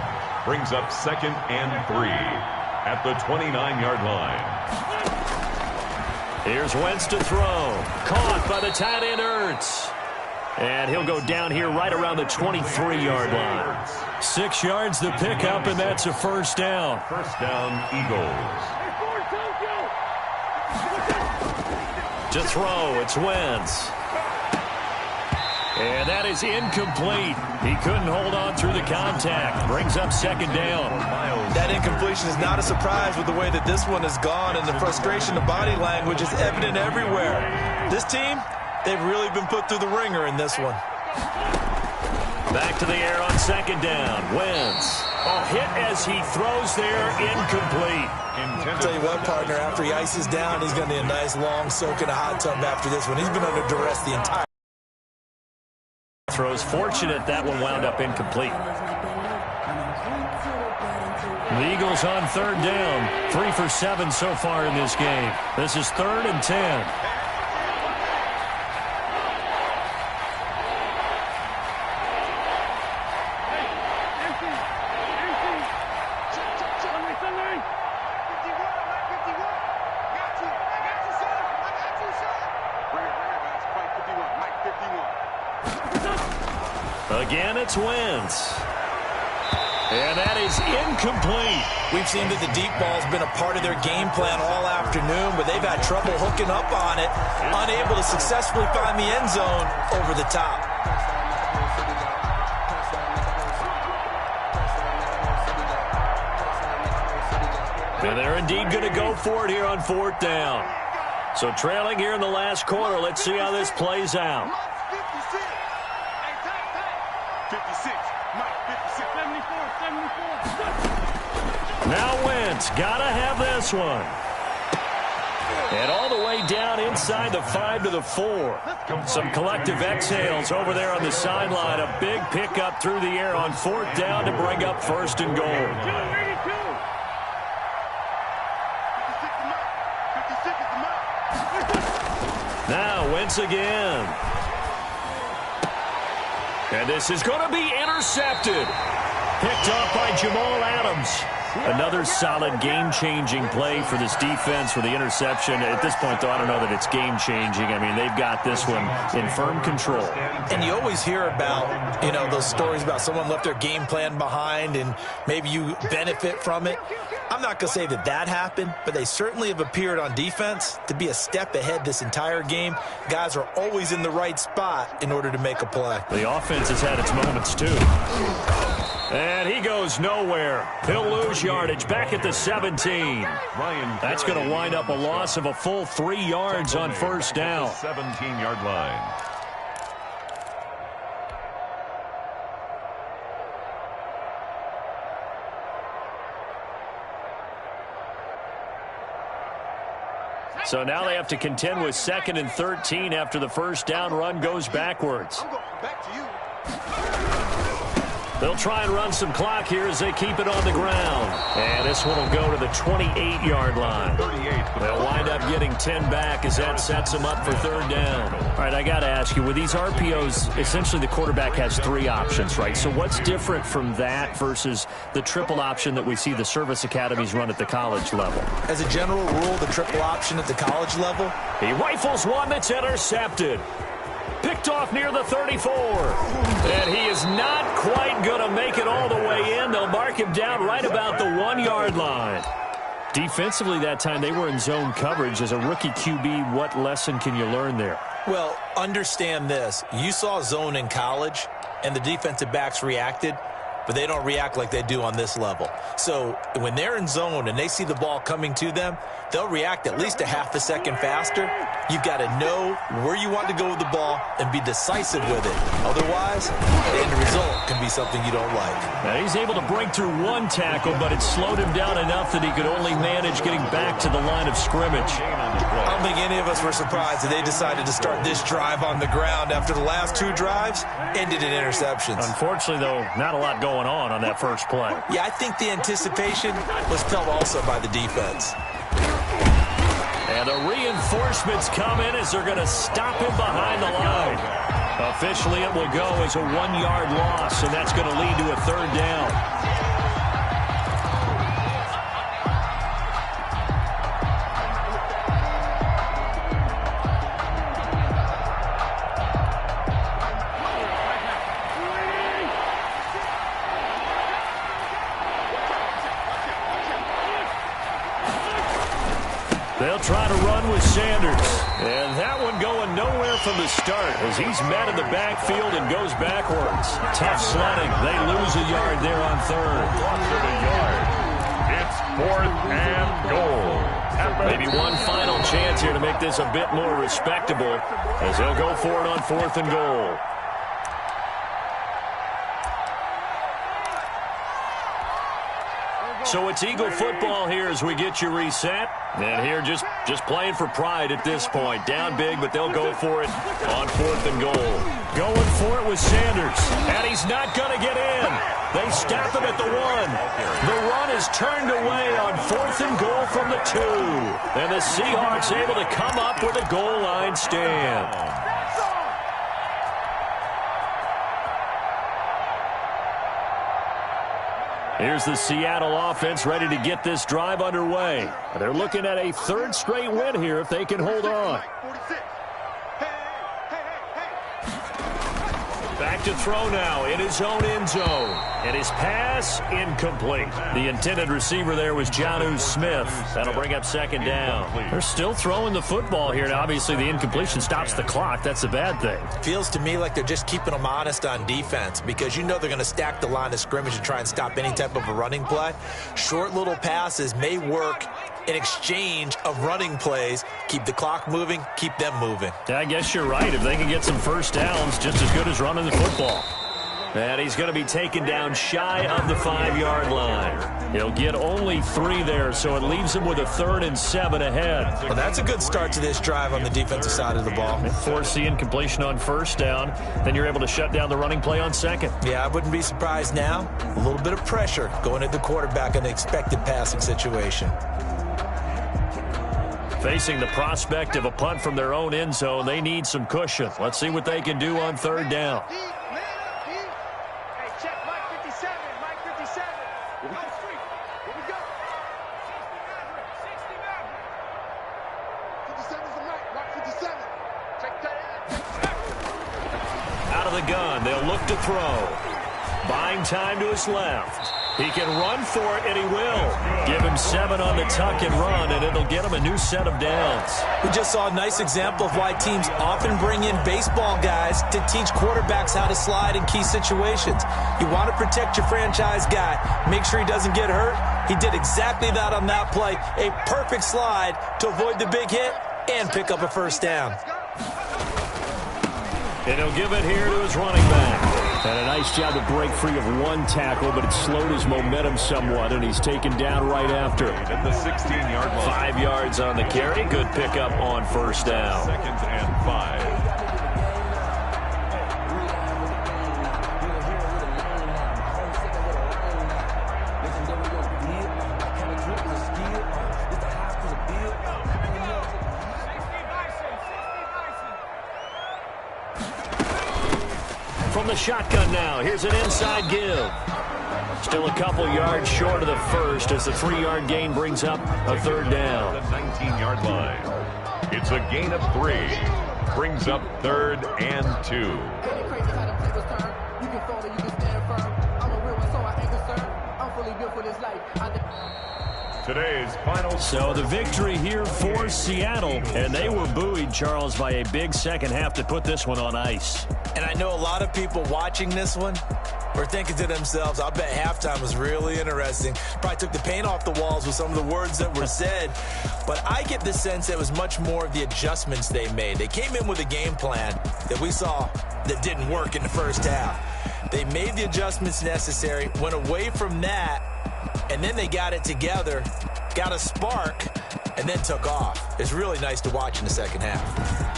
Brings up 2nd and 3 at the 29-yard line. Here's Wentz to throw. Caught by the tight end Ertz. And he'll go down here right around the 23-yard line. 6 yards the pickup, and that's a 1st down. 1st down, Eagles. To throw, it's Wentz. And that is incomplete. He couldn't hold on through the contact. Brings up 2nd down. That incompletion is not a surprise with the way that this one has gone, and the frustration of body language is evident everywhere. This team, they've really been put through the ringer in this one. Back to the air on 2nd down. Wentz. A hit as he throws there, incomplete. I'll tell you what, partner, after he ices down, he's going to need a nice long soak in a hot tub after this one. He's been under duress the entire throws. Fortunate that one wound up incomplete. The Eagles on 3rd down. 3 for 7 so far in this game. This is 3rd and 10. Again, it's Wentz. And that is incomplete. We've seen that the deep ball's been a part of their game plan all afternoon, but they've had trouble hooking up on it, unable to successfully find the end zone over the top. And they're indeed going to go for it here on 4th down. So trailing here in the last quarter, let's see how this plays out. 56. Mike, 56. 74. Now Wentz, gotta have this one. And all the way down inside the 5 to the 4. Some collective exhales over there on the sideline. A big pickup through the air on 4th down to bring up 1st and goal. Now Wentz again. And this is going to be intercepted. Picked off by Jamal Adams. Another solid game-changing play for this defense with the interception. At this point, though, I don't know that it's game-changing. I mean, they've got this one in firm control. And you always hear about, those stories about someone left their game plan behind and maybe you benefit from it. I'm not going to say that that happened, but they certainly have appeared on defense to be a step ahead this entire game. Guys are always in the right spot in order to make a play. The offense has had its moments, too. And he goes nowhere. He'll lose yardage back at the 17. That's going to wind up a loss of a full 3 yards on 1st down. 17-yard line. So now they have to contend with 2nd and 13 after the 1st down run goes backwards. I'm going back to you. They'll try and run some clock here as they keep it on the ground. And this one will go to the 28-yard line. They'll wind up getting 10 back as that sets them up for 3rd down. All right, I got to ask you, with these RPOs, essentially the quarterback has 3 options, right? So what's different from that versus the triple option that we see the service academies run at the college level? As a general rule, the triple option at the college level, He rifles one that's intercepted. Picked off near the 34. And he is not quite going to make it all the way in. They'll mark him down right about the 1-yard line. Defensively that time, they were in zone coverage. As a rookie QB, what lesson can you learn there? well, understand this. You saw zone in college, and the defensive backs reacted, but they don't react like they do on this level. So when they're in zone and they see the ball coming to them, they'll react at least a half a second faster. You've got to know where you want to go with the ball and be decisive with it. Otherwise, the end result can be something you don't like. Now he's able to break through one tackle, but it slowed him down enough that he could only manage getting back to the line of scrimmage. I don't think any of us were surprised that they decided to start this drive on the ground after the last two drives ended in interceptions. Unfortunately, though, not a lot going on that first play. Yeah, I think the anticipation was felt also by the defense. And the reinforcements come in as they're going to stop him behind the line. Officially, it will go as a 1-yard loss, and that's going to lead to a third down. They'll try to run with Sanders. And that one going nowhere from the start as he's met in the backfield and goes backwards. Tough sledding. They lose a yard there on third. It's 4th and goal. Maybe one final chance here to make this a bit more respectable as they'll go for it on 4th and goal. So it's Eagle football here as we get you reset. And here just playing for pride at this point. Down big, but they'll go for it on 4th and goal. Going for it with Sanders. And he's not going to get in. They stop him at the 1. The run is turned away on 4th and goal from the 2. And the Seahawks able to come up with a goal line stand. Here's the Seattle offense ready to get this drive underway. They're looking at a third straight win here if they can hold on. Back to throw now in his own end zone. And his pass incomplete. The intended receiver there was Jonnu Smith. That'll bring up second down. They're still throwing the football here. Now, obviously, the incompletion stops the clock. That's a bad thing. Feels to me like they're just keeping them honest on defense because you know they're going to stack the line of scrimmage and try and stop any type of a running play. Short little passes may work in exchange of running plays. Keep the clock moving, keep them moving. Yeah, I guess you're right. If they can get some first downs, just as good as running the football. And he's going to be taken down shy of the 5-yard line. He'll get only 3 there, so it leaves him with a 3rd and 7 ahead. Well, that's a good start to this drive on the defensive side of the ball. Force the incompletion on first down, then you're able to shut down the running play on second. Yeah, I wouldn't be surprised now. A little bit of pressure going at the quarterback in an expected passing situation. Facing the prospect of a punt from their own end zone, they need some cushion. Let's see what they can do on 3rd down. Hey, check Mike 57. Mike 57. Here we go. Here we go. 57 is the Mike. Mike 57. Check that. Out of the gun, they'll look to throw. Buying time to his left. He can run for it, and he will. Give him 7 on the tuck and run, and it'll get him a new set of downs. We just saw a nice example of why teams often bring in baseball guys to teach quarterbacks how to slide in key situations. You want to protect your franchise guy. Make sure he doesn't get hurt. He did exactly that on that play. A perfect slide to avoid the big hit and pick up a first down. And he'll give it here to his running back. And a nice job to break free of one tackle, but it slowed his momentum somewhat, and he's taken down right after. At the 16-yard line. 5 yards on the carry. Good pickup on first down. 2nd and 5. From the shotgun now, here's an inside give. Still a couple yards short of the first as the 3-yard gain brings up a 3rd down. The 19-yard line. It's a gain of 3. Brings up 3rd and 2. Today's final So score. the victory here for Seattle, and they were buoyed, Charles, by a big second half to put this one on ice. And I know a lot of people watching this one were thinking to themselves, I'll bet halftime was really interesting. Probably took the paint off the walls with some of the words that were said. But I get the sense that it was much more of the adjustments they made. They came in with a game plan that we saw that didn't work in the first half. They made the adjustments necessary, went away from that, and then they got it together, got a spark, and then took off. It's really nice to watch in the second half.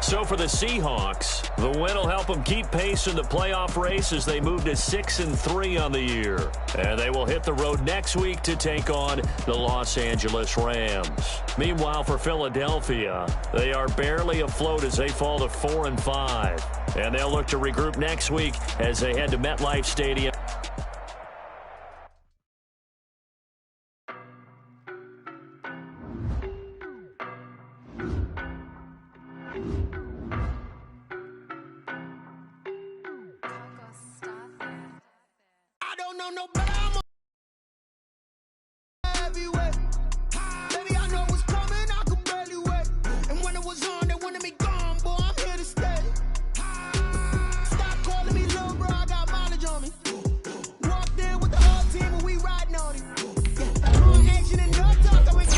So for the Seahawks, the win will help them keep pace in the playoff race as they move to 6-3 on the year. And they will hit the road next week to take on the Los Angeles Rams. Meanwhile, for Philadelphia, they are barely afloat as they fall to 4-5. And they'll look to regroup next week as they head to MetLife Stadium. I don't know no better. I'm a heavyweight. Baby, I know what's coming. I could barely wait. And when it was on, they wanted me gone. Boy, I'm here to stay. Stop calling me little bro. I got mileage on me. Walked in with the whole team and we riding on it. Yeah. More action and no talk. I went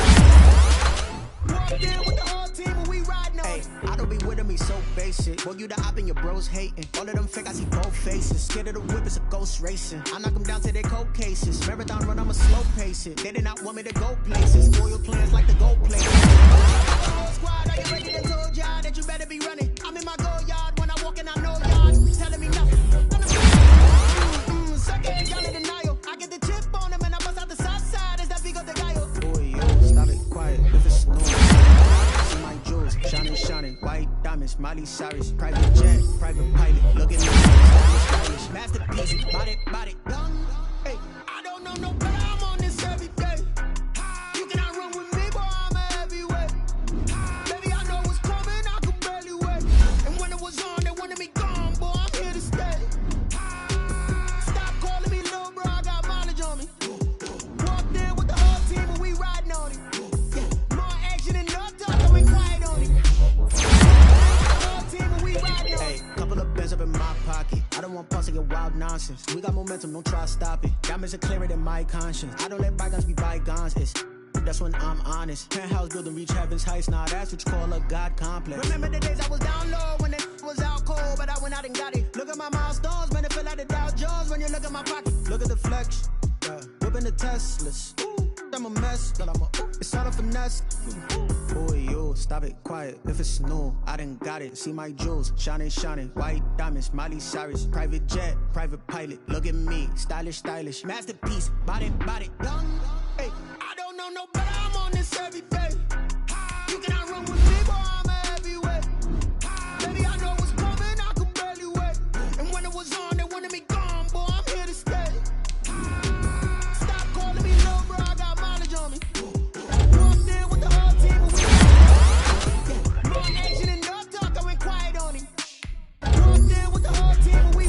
walked in with the whole team and we riding on it. I don't be with me so basic. Boy, you the op and your bros hating. All of them fake, I see both faces. Scared of the whip, it's a ghost racing. I knock them down to their cold cases. Marathon run, I'ma slow pace it. They did not want me to go places. Loyal plans like the gold places. Whole squad, are you ready to told y'all that you better be running? I'm in my go yard when I walk in, I know y'all telling me nothing. Suck it, y'all in denial. I get the chip on them and I bust out the south side. Is that big of the guy? Boy, yo, stop it, quiet, if it's snow. See my jewels, shining, white diamonds, Miley Cyrus, private jet, private pilot, look at me, stylish, masterpiece, body, young. Hey, I don't know no better, I'm on this every day. You cannot run with me, boy, I'm a heavyweight. Baby, I know what's coming, I could barely wait. And when it was on, they wanted me gone. talk nonsense. We got momentum, don't try to stop it. Diamonds are clearer than my conscience. I don't let bygones be bygones. That's when I'm honest. Penthouse building, reach heaven's heights. Nah, that's what you call a God complex. Remember the days I was down low when it was out cold, but I went out and got it. Look at my milestones, man, it feel like the Dow Jones when you look at my pocket. Look at the flex, yeah. Whipping the Teslas. I'm a mess, but it's all a finesse. Boy, yo, stop it, quiet. If it's new, I done got it. See my jewels, shining, shining. White diamonds, Miley Cyrus. Private jet, private pilot. Look at me, stylish, stylish. Masterpiece, body, young. Hey, I don't know no better. I'm on this every day. You cannot run with me, boy. I'm a heavyweight. Baby, I know what's coming. I could barely wait. And when it was on, they wanted me gone, boy. I'm here to stay. Stop calling me little bro. I got mileage on me. Walked in with the whole team. More action and no talk. I went quiet on him. Walked in with the whole team. We.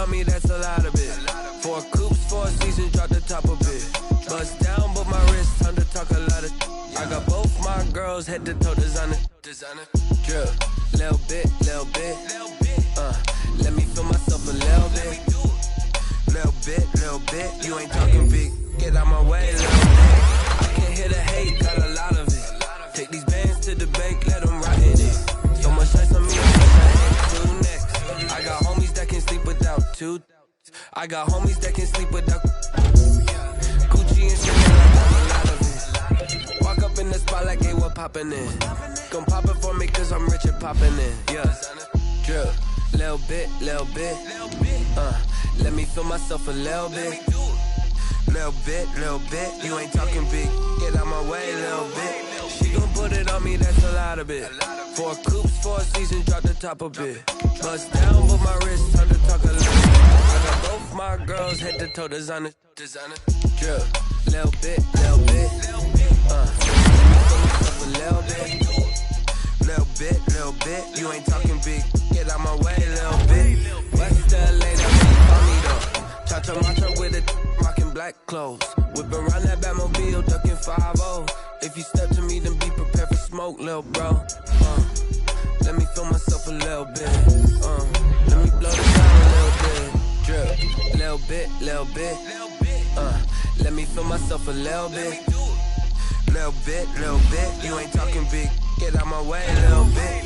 Me, that's a lot of it. 4 coops, 4 seasons, drop the top of it. Bust down, but my wrist, time to talk a lot of. I got both my girls head to toe designer. Drip, little bit. Let me feel myself a little bit. Little bit. You ain't talking big. Get out my way, little bit. I can hear the hate, got a lot of it. Take these bands to the bank, let them ride in it. So much ice on me, I wish I had 2 next. I got homies that can sleep without 2. I got homies that can sleep without Gucci and Chanel, I got a lot of it. Walk up in the spot like, hey, what poppin' in? Gon' pop it for me cause I'm rich and poppin' in. Yeah, drip, little bit. Let me feel myself a little bit. Little bit. You ain't talking big. Get out my way, little bit. She gon' put it on me, that's a lot of it. 4 coops, 4 seasons, drop the top a bit. Bust down, but my wrist, time to talk a lot. I got both my girls head to toe designer. Drip, little bit. Let me feel myself a little bit. You ain't talking big. Get out my way, little bit. West LA, that really for me though. Cha-cha macha with a rockin' black clothes. Whip around that Batmobile, ducking 5-0. If you step to me, then be prepared for smoke, little bro. Let me feel myself a little bit. Let me blow this out a little bit. Drip, little bit. Let me feel myself a little bit. Little bit. You ain't talking big. Get out my way, little bit.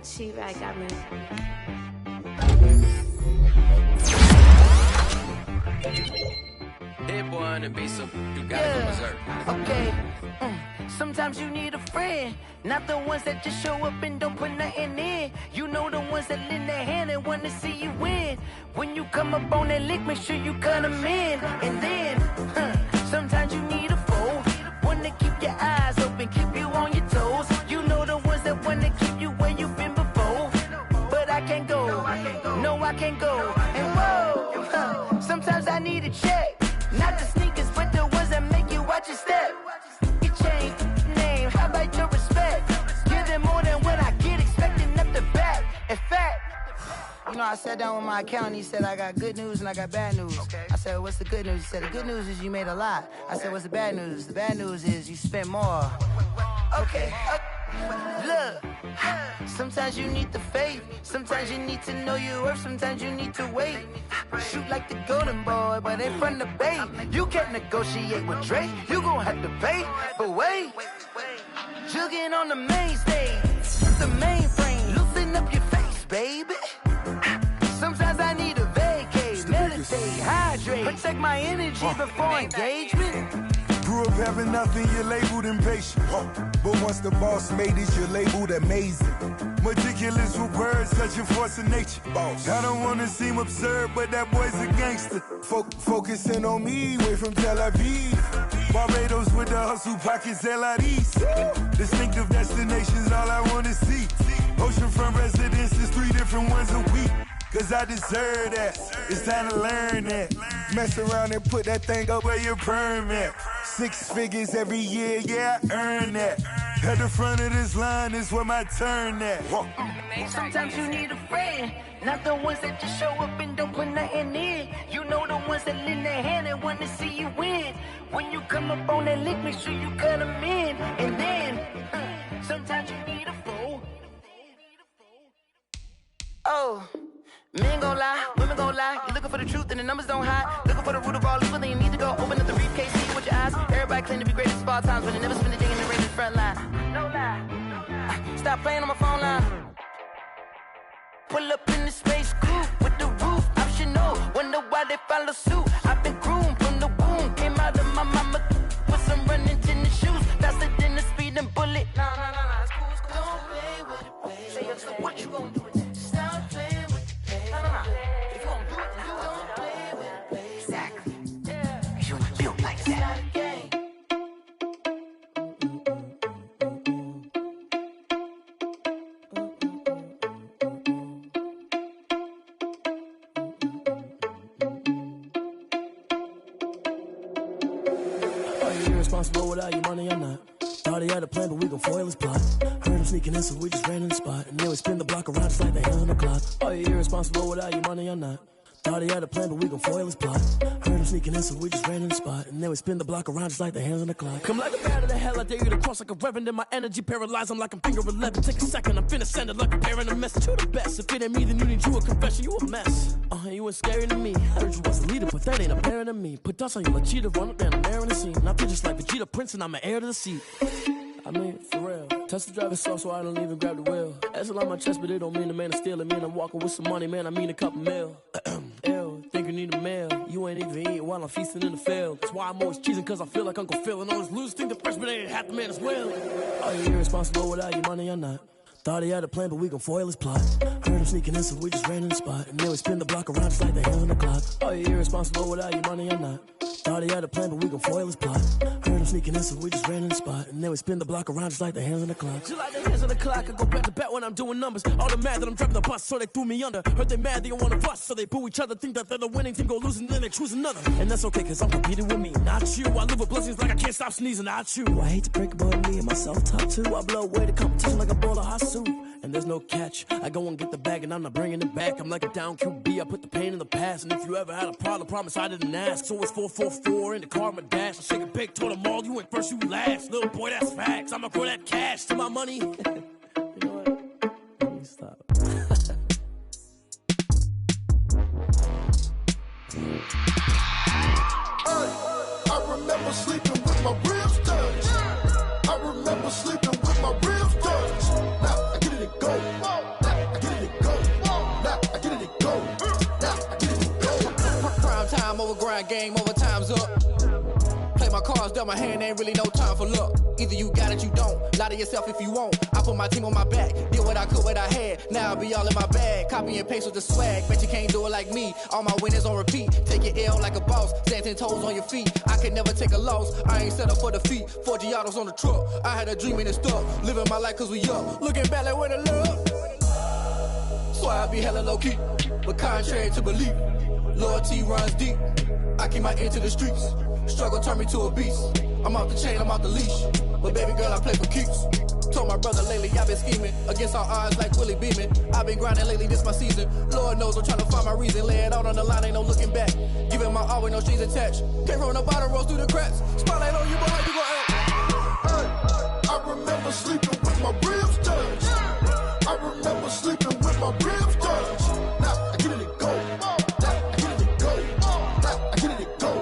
She right, got me. Hit boy on the beat, so you gotta go berserk. Okay. Sometimes you need a friend, not the ones that just show up and don't put nothing in. You know the ones that lend their hand and want to see you win. When you come up on that lick, make sure you cut them in. And then, sometimes you need a foe, one to keep your eyes open, keep you on your toes. You know the ones that want to keep you where you've been before. But I can't go, no I can't go. And whoa, sometimes I need a check. Not the sneakers, but the ones that make you watch your step. You change name, how about your respect? Give them more than what I get, expecting up the back. In fact, you know, I sat down with my accountant, he said, I got good news and I got bad news. Okay. I said, what's the good news? He said, the good news is you made a lot. I said, what's the bad news? The bad news is you spent more. Okay. Look, sometimes you need the faith, sometimes you need to know your worth, sometimes you need to wait. Shoot like the golden boy, but in front of bait. You can't negotiate with Drake, you gon' have to pay. But wait, jugging on the main stage, the mainframe, loosen up your face, baby. Sometimes I need a vacate, meditate, hydrate, protect my energy before engagement. Grew up having nothing, you're labeled impatient. But once the boss made it, you're labeled amazing. Meticulous with words, such a force of nature. Boss. I don't wanna seem absurd, but that boy's a gangster. Focusing on me, way from Tel Aviv. Barbados with the hustle pockets, LIDs. Distinctive destinations, all I wanna see. Oceanfront residences, 3 different ones a week. cause I deserve that. It's time to learn that. Mess around and put that thing up where your permit. 6 figures every year, yeah, I earn that. At the front of this line is where my turn at. Sometimes you need a friend, not the ones that just show up and don't put nothing in. You know the ones that lend their hand and want to see you win. When you come up on that lick, make sure you cut them in. And then, sometimes you need a fool. Oh, men gon' lie, women gon' lie. You're looking for the truth and the numbers don't hide. Looking for the root of all evil, then you need to go open up the briefcase, see with your eyes. Everybody claim to be greatest of all times, but they never spend a day in the race front line. No lie. Stop playing on my phone line. Pull up in the space coupe with the roof optional. Wonder why they follow suit. I've been groomed from the womb. Came out of my mama with some running tennis shoes. Faster than the speeding bullet. Nah, it's cool, it's cool. Don't play with it, baby. Say so what you gon' do with it? Stop playing with it, baby. Nah. If you gon' do it, then you don't play with it, baby. Exactly. Yeah. Cause you ain't built like that. Responsible without your money or not. Thought he had a plan, but we gon' foil his plot. Heard him sneaking in, so we just ran in the spot. And then we spin the block around just like the hands on the clock. Are you irresponsible without your money or not? Thought he had a plan, but we gon' foil his plot. Heard him sneaking in, so we just ran in the spot. And then we spin the block around just like the hands on the clock. Come like a bat of the hell, I dare you to cross like a reverend. In my energy paralyzed, I'm like I'm finger 11. Take a second, I'm finna send it like a parent a message to the best. If it ain't me, then you need you a confession, you a mess. You ain't scary to me. Heard you was a leader, but that ain't apparent to me. Put dust on you like cheetah, run up down, I'm air in the scene. I feel just like Vegeta Prince, and I'm an heir to the seat. I mean, for real. Touch the driver's soft, so I don't even grab the wheel. That's a lot on my chest, but it don't mean the man is stealing. Mean I'm walking with some money, man, I mean a couple mil. Ew, think you need a meal. You ain't even eating while I'm feasting in the field. That's why I'm always cheesing, cause I feel like Uncle Phil. And all this losers think the freshman ain't half the man as well. Are you irresponsible without your money or not? Thought he had a plan, but we gon' foil his plot. Heard him sneaking in, so we just ran in the spot. And then we spin the block around just like the hands on the clock. Are you irresponsible without your money or not? Thought he had a plan, but we gon' foil his plot. Heard him sneaking in, so we just ran in the spot. And then we spin the block around just like the hands on the clock. Just like the hands on the clock, I go back to back when I'm doing numbers. All the mad that I'm driving the bus, so they threw me under. Heard they mad, they don't wanna bust, so they boo each other. Think that they're the winning team, go losing, then they choose another. And that's okay, cause I'm competing with me, not you. I live with blessings like I can't stop sneezing, not you. I hate to break about me and my self-talk too. I blow away the competition like a bowl of hot soup. And there's no catch. I go and get the bag and I'm not bringing it back. I'm like a down QB, I put the pain in the past. And if you ever had a problem, promise I didn't ask. So it's 444 in the car, my dash. I shake a big, told them all, you went first, you last. Little boy, that's facts. I'ma grow that cash to my money. You know what? Let me stop. I remember sleeping with my ribs touched. I remember sleeping with my ribs touched. Now I get it and go. Now I get it and go. Now I get it and go. Now I get it and go. Prime time over grind game, over time's up. Play my cards, dealt my hand, ain't really no time for luck. Either you got it, you don't. Lie to yourself if you won't. I put my team on my back, did what I could, what I had. Now I be all in my bag, copy and paste with the swag. Bet you can't do it like me. All my winners on repeat. Take your L like a boss, stand 10 toes on your feet. I can never take a loss. I ain't set up for defeat. 4 Giottos on the truck. I had a dream and it stuck. Living my life cause we up. Looking back like where the love. So I be hella low key, but contrary to belief, loyalty runs deep. I keep my ear to the streets. Struggle turned me to a beast. I'm off the chain, I'm off the leash. But baby girl, I play for keeps. Told my brother lately, I've been scheming against all odds like Willie Beeman. I've been grinding lately, this my season. Lord knows I'm trying to find my reason. Lay it out on the line, ain't no looking back. Giving my all with no strings attached. Came from the bottom, rose through the cracks. Spotlight on you, boy, how you gon' act? I remember sleeping with my ribs touched. I remember sleeping with my ribs touched. Now I get it and go. Now I get it and go. Now I get it and go.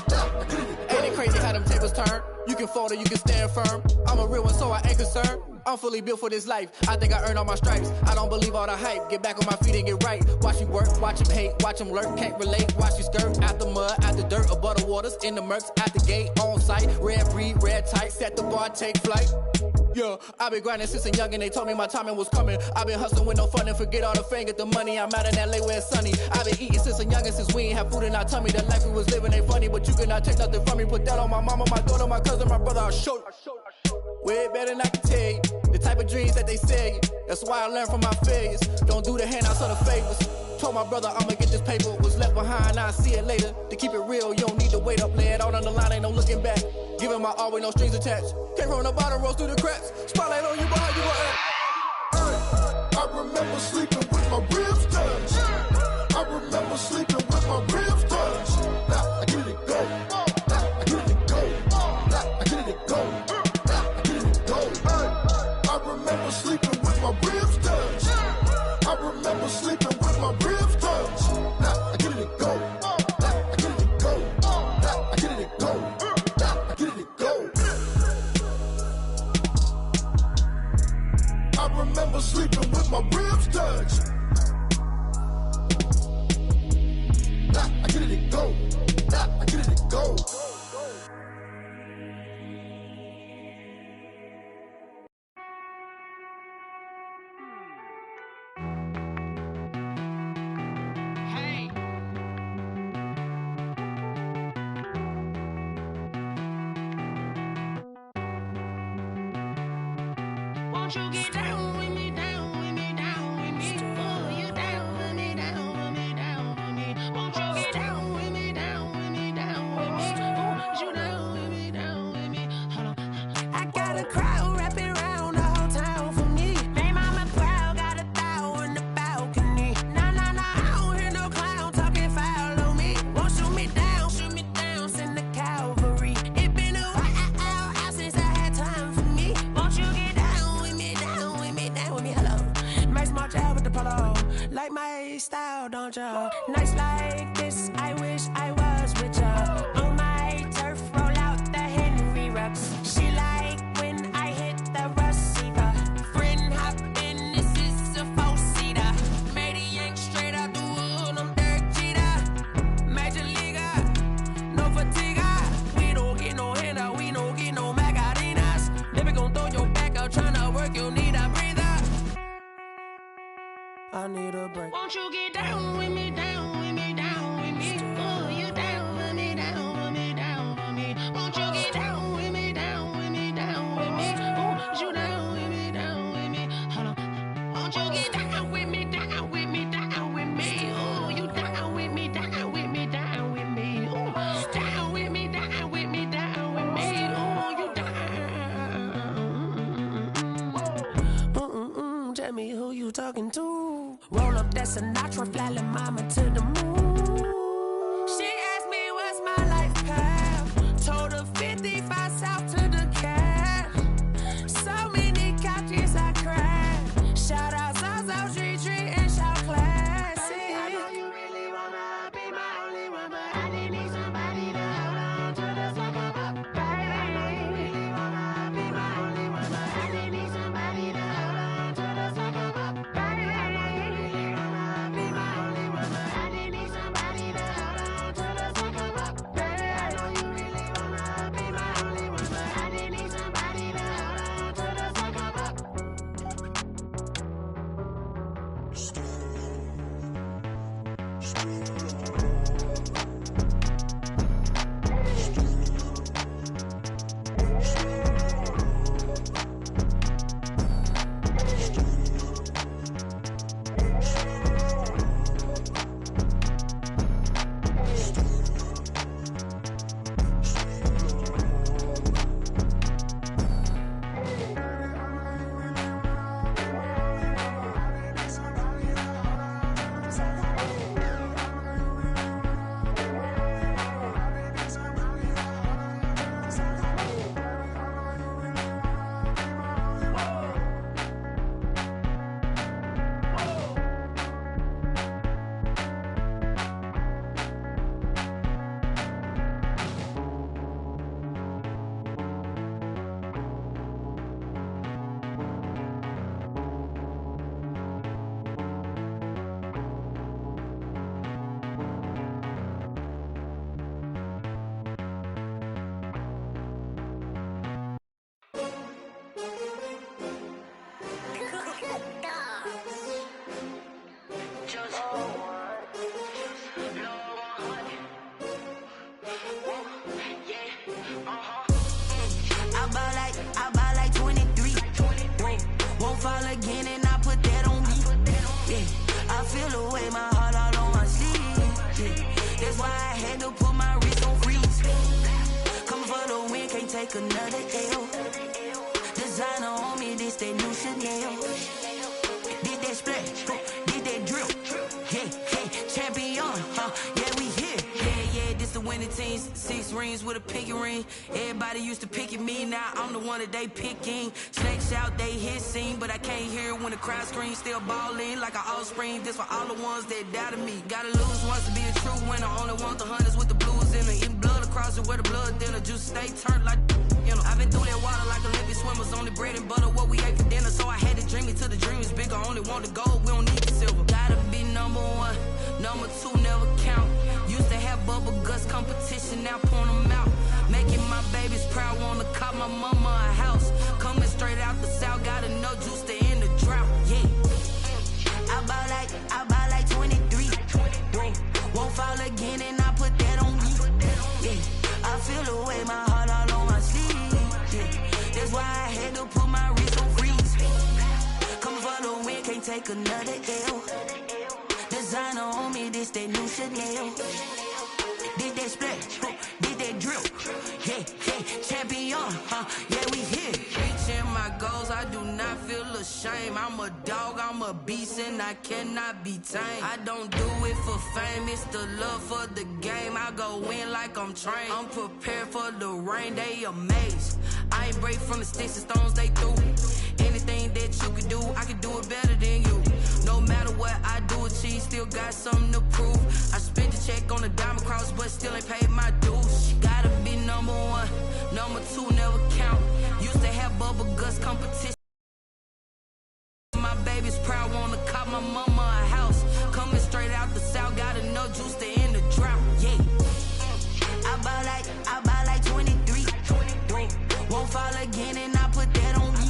Now I get it and go. Ain't it crazy how them tables turn? You can fold or you can stand firm. I'm a real one, so I ain't concerned. I'm fully built for this life. I think I earned all my stripes. I don't believe all the hype. Get back on my feet and get right. Watch you work, watch him hate, watch him lurk. Can't relate, watch you skirt. Out the mud, out the dirt, above the waters, in the murks, at the gate, on site. Red breed, red tight, set the bar, take flight. Yeah, I been grinding since a young and they told me my timing was coming. I been hustling with no fun and forget all the fame, get the money. I'm out in LA where it's sunny. I been eating since a young and since we ain't have food in our tummy. The life we was living ain't funny, but you cannot take nothing from me. Put that on my mama, my daughter, my cousin, my brother, I'll show you. Way better than I can tell you. The type of of dreams that they sell you. That's why I learned from my failures. Don't do the handouts or the favors. Told my brother I'ma get this paper. Was left behind, I'll see it later. To keep it real, you don't need to wait up. Lay it out on the line, ain't no looking back. Giving my all with no strings attached. Came from the bottom, rose through the cracks. Spotlight on you, behind you, I remember sleeping with my ribs touched. I remember sleeping with my ribs touched. Now I get it go. Now I get it go. Now I get it go. Now I get it go. I remember sleeping with my ribs touched. I remember sleeping with my ribs touched. Now I get it go. Now I get it go. Now I get it go. Now I get it go. I remember sleeping with my ribs touched. Now I get it go. Now I get it go. Won't you get down with me, down with me, down with me? Oh, you down with me, down with me, down with me. Won't you get down with me, down with me, down with me? Oh, you down with me, down with me? Hold on. I got a crowd wrapping around the whole town for me. They mama proud, got a thou in the balcony. Nah, nah, nah, I don't hear no clown talking foul on me. Won't shoot me down, send the cavalry. It been a while since I had time for me. Won't you get down with me, down with me, down with me? Hello. Nice march out with the polo. Like my style, don't ya? Nice like this, I wish I was with ya. On my turf, roll out the Henry Rux. She like when I hit the receiver. Friend hop in, this is a four-seater. Made a yank straight out the wood, I'm Derek Jeter. Major leaguer, no fatigue. We don't get no handout, we don't get no Macarinas. Never gon' throw your back out, tryna work, you need a breather. I need a break. Won't you get down with me, down with me, down with me? Oh, you down with me, down with me, down with me. Won't you get down with me, down with me, down with me? Oh, you down with me, down with me? Hold on. Won't you get down with me, down with me, down with me? Oh, you down with me, down with me, down with me? Oh, down with me, down with me, down with me? Oh, you down. Tell me who you talking to. Roll up that Sinatra, fly la mama to the moon. She asked me what's my life path. Told her 55 south to the cat. So many couches I cried. Shout out South Street Tree and shout classic. I know you really wanna be my only one, but I didn't need somebody to hold on to the sucker up. Baby, I know you really wanna be my only one, but I didn't need somebody to hold on to the sucker up. Baby, I know you really wanna be my only one, but I didn't need somebody to take another L. Designer on me, this that new Chanel. Did that splash, did that drill. Yeah, champion, yeah, we here. Yeah, this the winning teams. 6 rings with a pinky ring. Everybody used to pick at me, now I'm the one that they picking. Snakes out, they hit scene, but I can't hear it when the crowd screams. Still ballin' like an offspring. This for all the ones that doubted me. Gotta lose once to be a true winner. Only want the hunters with the blues in it. Eating blood across it where the blood dinner. Juice stay turned like, you know. I've been through that water like Olympic swimmers. Only bread and butter, what we ate for dinner. So I had to dream it till the dream is bigger. Only want the gold, we don't need the silver. Gotta be number 1, number 2 never count. Used to have bubble guts competition, now point them out. Making my babies proud, wanna cop my mama a house. Coming straight out the south, gotta know juice to end the drought. Yeah, I buy like 23. Won't fall again, and I put that on me. Yeah, I feel the way, my heart all on my sleeve. Yeah, that's why I had to put my wrist on freeze. Come for the win, can't take another L. Designer on me, this that new Chanel. Did that splash, did that drill. Yeah, champion, yeah, we here. Reaching my goals, I do not feel ashamed. I'm a dog, I'm a beast, and I cannot be tamed. I don't do it for fame, it's the love for the game. I go in like I'm trained. I'm prepared for the rain, they amazed. I ain't break from the sticks and stones they threw. Anything that you can do, I can do it better than you. No matter what I do, achieve, still got something to prove. I spent the check on the diamond cross, but still ain't paid my dues. Gotta be number 1, number 2 never count. Used to have bubble guts competition. My baby's proud, wanna cop my mama a house. Coming straight out the south, gotta know juice to end the drought. Yeah, I buy like 23. Won't fall again, and I put that on me.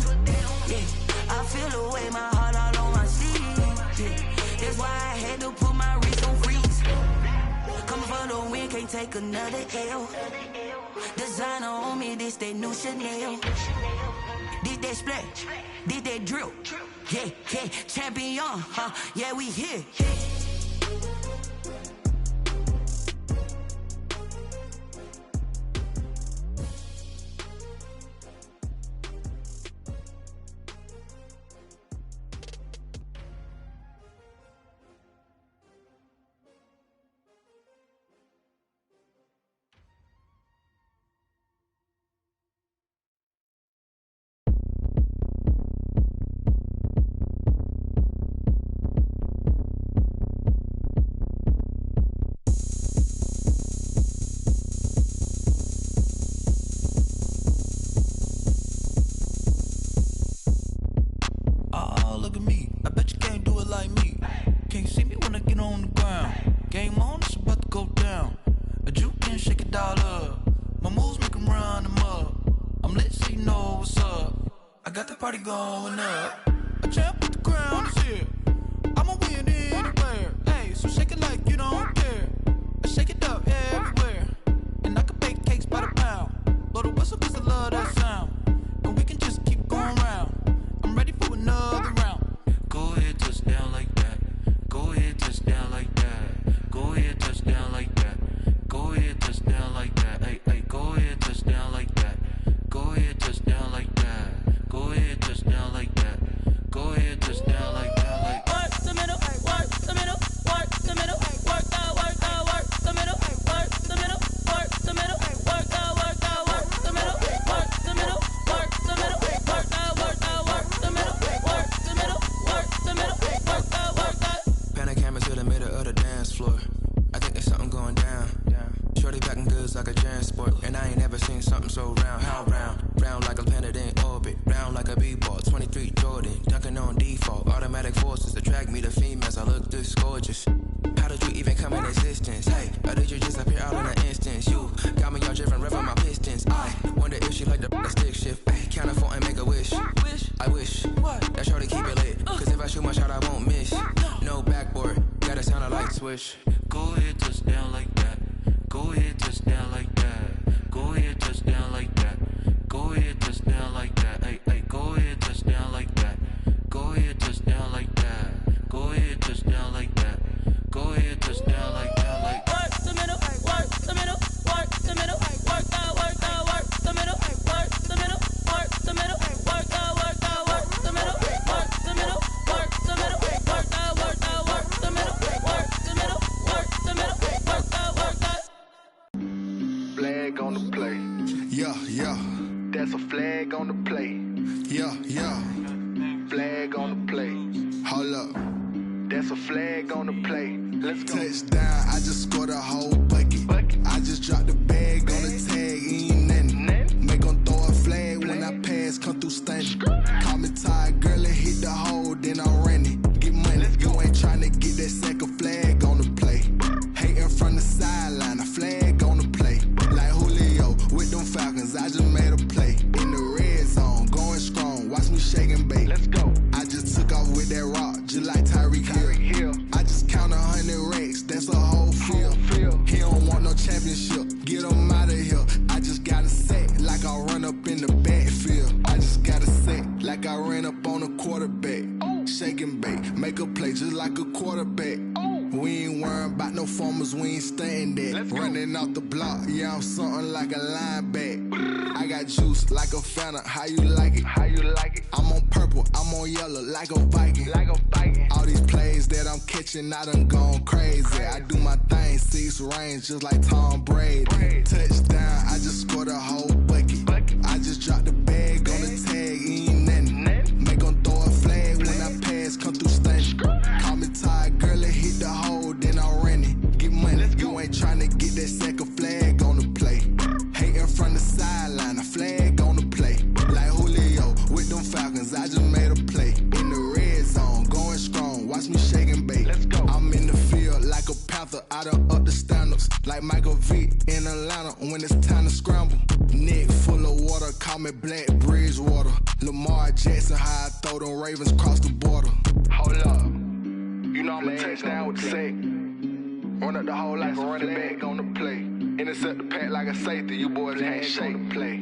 Yeah, I feel the way, my heart all on my sleeve. Yeah, that's why I had to put my wrist on freeze. Coming for the win, can't take another L. Designer on me, this that new Chanel. Did that splash, did that drill. Yeah, champion, yeah, we here. Party going up. A champ with the crown is here. I'ma win anywhere. Hey, so shake it like you don't care. I shake it up everywhere. And I can bake cakes by the pound. Blow the whistle cause I love that sound. And we can just keep going round. I'm ready for another round. Go ahead, touch down like that. Go ahead, touch down like that. Go ahead, touch down like that. Go ahead, touch down like that. Hey, go ahead, touch down like that. Go ahead, touch down like that. Go ahead, touch down like that. Go ahead, touch down like that. Like work the middle, work the middle, work the middle, work out, work the middle, work the middle, work the middle, work out, work the middle, work the middle, work the middle, work out, work the middle, work the middle, work the middle, work out. Pan the camera to the middle of the dance floor. I think there's something going down. Shorty packing goods like a transport, and I ain't never seen something so round. How round? Round like a planet in orbit, round like a b-ball. 23 Jordan, dunking on default. Automatic forces attract me to females. I look this gorgeous. How did you even come in existence? Hey, or did you just appear out in an instance? You got me all driven, revving my pistons. I wonder if she like the stick shift. Hey, count a 4 and make a wish. I wish that shorty keep it lit. Cause if I shoot my shot, I won't miss. No backboard, gotta sound a light switch. Go ahead, touch down like that. Go ahead, touch down like that. Go ahead, touch down like that. Go ahead, touch down like that. Hey, go ahead, touch down like that. Go ahead, touch down like that. Go ahead, touch down like that. Go ahead, touch down like that. Like work the middle, work the middle, work the middle, work out, work the middle, work on the play. Let's go. Touchdown, I just scored a whole bucket. I just dropped the bag on the tag, ain't nothing. Make 'em throw a flag when I pass, come through stunning. Call me tired, girl, and hit the hole, then I'm running. Get money, you ain't tryna get that second flag on the play. Hating from the sideline, a flag on the play. Like Julio with them Falcons, I just made a play. In the red zone, going strong, watch me shake and bake. Let's go. I just took off with that rock, just like Tyreek Hill. I just count 100 racks, that's a whole field. He don't want no championship, get him out of here. I just got a set, like I run up in the backfield. I just got a set, like I ran up on a quarterback. Shake and bake, make a play just like a quarterback. We ain't worrying about no formers, we ain't staying there. Running off the block, yeah, I'm something like a linebacker. I got juice like a Fanta, how you like it? How you like it? I'm on purple, I'm on yellow, like a Viking. Like a Viking. All these plays that I'm catching, I done gone crazy. I do my thing, 6 range, just like Tom Brady. Touchdown, I just scored a whole bucket. I just dropped the bag on the tag, ain't nothing. Make 'em throw a flag when I pass, come through stunning. Call me tired, girl, and hit the hole, then I'm running. Get money, you ain't tryna get that second flag on the play. Hating from the sideline, a flag on the play. Like Julio with them Falcons, I just made a play. In the red zone, going strong, watch me shake and bake. Let's go. I'm in the field like a Panther, I done up the standards. Like Michael Vick in Atlanta when it's time to scramble. Neck full of water, call me Black Bridgewater. Lamar Jackson, how I throw them Ravens cross the border. Hold up, you know I'm a touchdown with the sack. Run up the hole like a running back on the play. Intercept the pack like a safety, you boys ain't shake the play.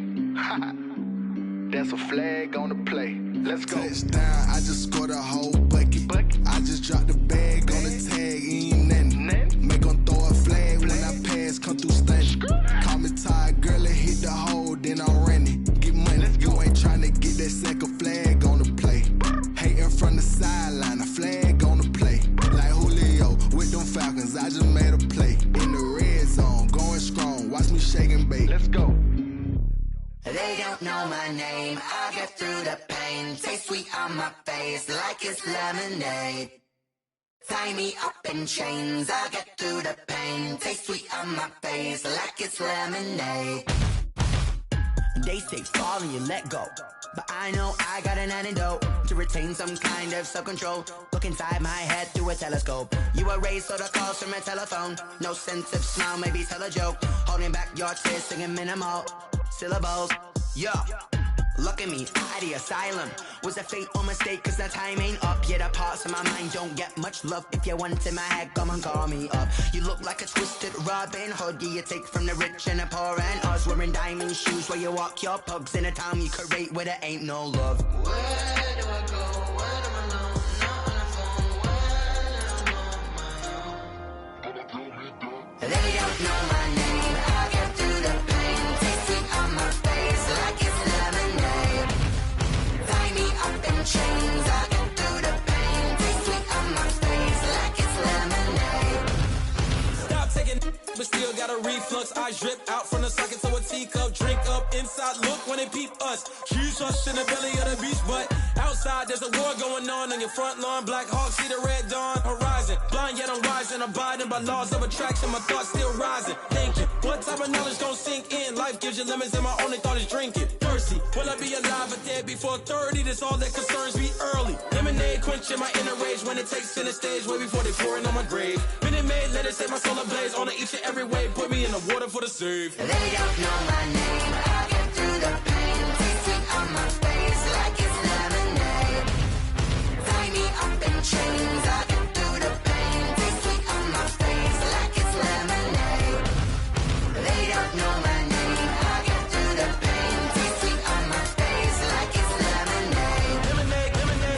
That's a flag on the play. Let's go. Touchdown, I just scored a whole bucket. I just dropped the bag on the tag, ain't nothing. Make 'em throw a flag when I pass, come through stunning. Call me tired, girl, and hit the hole, then I'm running. Get money, you ain't tryna get that second flag on the play. Hating from the sideline, a flag on the play. Like Julio with them Falcons, I just made a play. In the red zone, going strong, watch me shake and bake. Let's go. They don't know my name, I get through the pain. Taste sweet on my face like it's lemonade. Tie me up in chains, I get through the pain. Taste sweet on my face like it's lemonade. They say fall and you let go, but I know I got an antidote to retain some kind of self-control. Look inside my head through a telescope. You erase all the calls from a telephone. No sense of smile, maybe tell a joke. Holding back your tears, singing minimal syllables. Yeah, look at me, at the asylum. Was a fate or mistake, cause the time ain't up. Yet the parts of my mind don't get much love. If you want in my head, come and call me up. You look like a twisted Robin Hood. You take from the rich and the poor and us. Wearing diamond shoes where you walk your pugs. In a town you create where there ain't no love. Where do I go? When I'm alone? Not on the phone. When I'm on my own. They don't know my name. I get through the pain. Taste sweet on my face like it's lemonade. Tie me up in chains. I get through the pain. Taste sweet on my face like it's lemonade. Stop taking, but still got a reflux. Eyes drip out from the socket to a teacup. Drink up inside, look when they peep us. Huge rush in the belly of the beach, but outside there's a war going on your front lawn. Black Hawk, see the red dawn horizon. Blind yet I'm rising, abiding by laws of attraction. My thoughts still rising, thinking what type of knowledge gon' sink in? Life gives you lemons and my only thought is drinking. Thirsty, will I be alive or dead before 30? That's all that concerns me early. Lemonade quenching my inner rage when it takes center stage way before they pour it on my grave. Minute Maid, let it set my soul ablaze on each and every way. Put me in the water for the save. They don't know my name. I get through the pain. Taste sweet on my face like it's lemonade. Tie me up in chains. I get through the pain. Taste sweet on my face like it's lemonade. They don't know my name. I get through the pain. Taste sweet on my face like it's lemonade.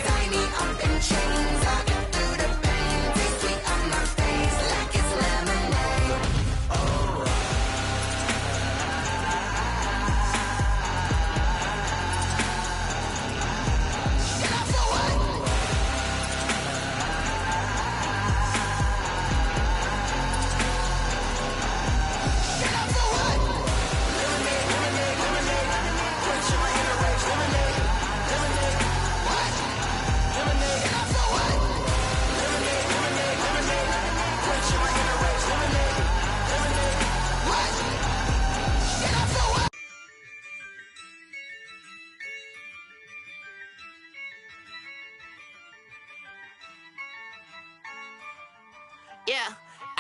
Tie me up in chains. I get through the pain. Taste sweet on my face like it's lemonade. Oh.